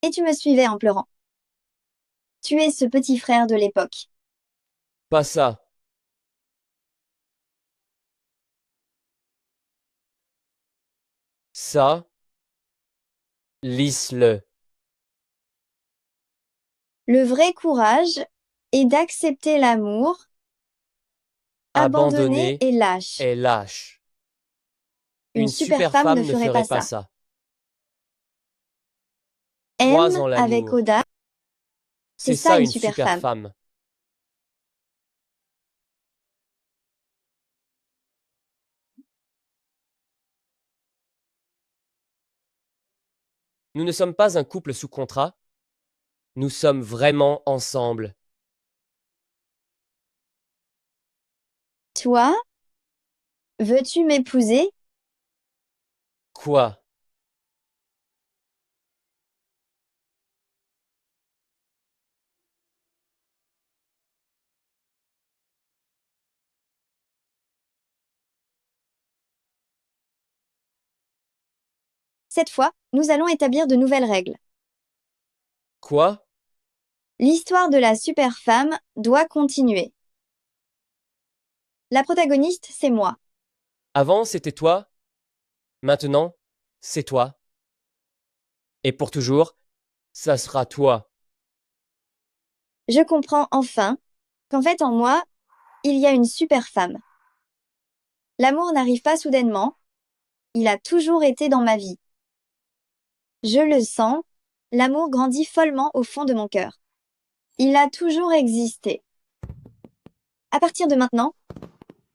et tu me suivais en pleurant. Tu es ce petit frère de l'époque. Pas ça. Ça, lisse-le. Le vrai courage est d'accepter l'amour, abandonné et lâche. Et lâche. Une super femme ne ferait pas ça. Crois Aime en avec l'amour. audace. C'est ça une super femme. Nous ne sommes pas un couple sous contrat. Nous sommes vraiment ensemble. Toi, veux-tu m'épouser? Quoi? Cette fois, nous allons établir de nouvelles règles. Quoi? L'histoire de la super femme doit continuer. La protagoniste, c'est moi. Avant, c'était toi. Maintenant, c'est toi. Et pour toujours, ça sera toi. Je comprends enfin qu'en fait en moi, il y a une super femme. L'amour n'arrive pas soudainement, il a toujours été dans ma vie. Je le sens, l'amour grandit follement au fond de mon cœur. Il a toujours existé. À partir de maintenant,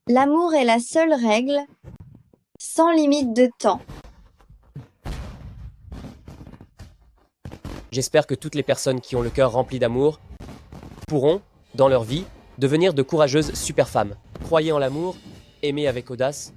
l'amour est la seule règle, sans limite de temps. J'espère que toutes les personnes qui ont le cœur rempli d'amour pourront, dans leur vie, devenir de courageuses super femmes. Croyez en l'amour, aimez avec audace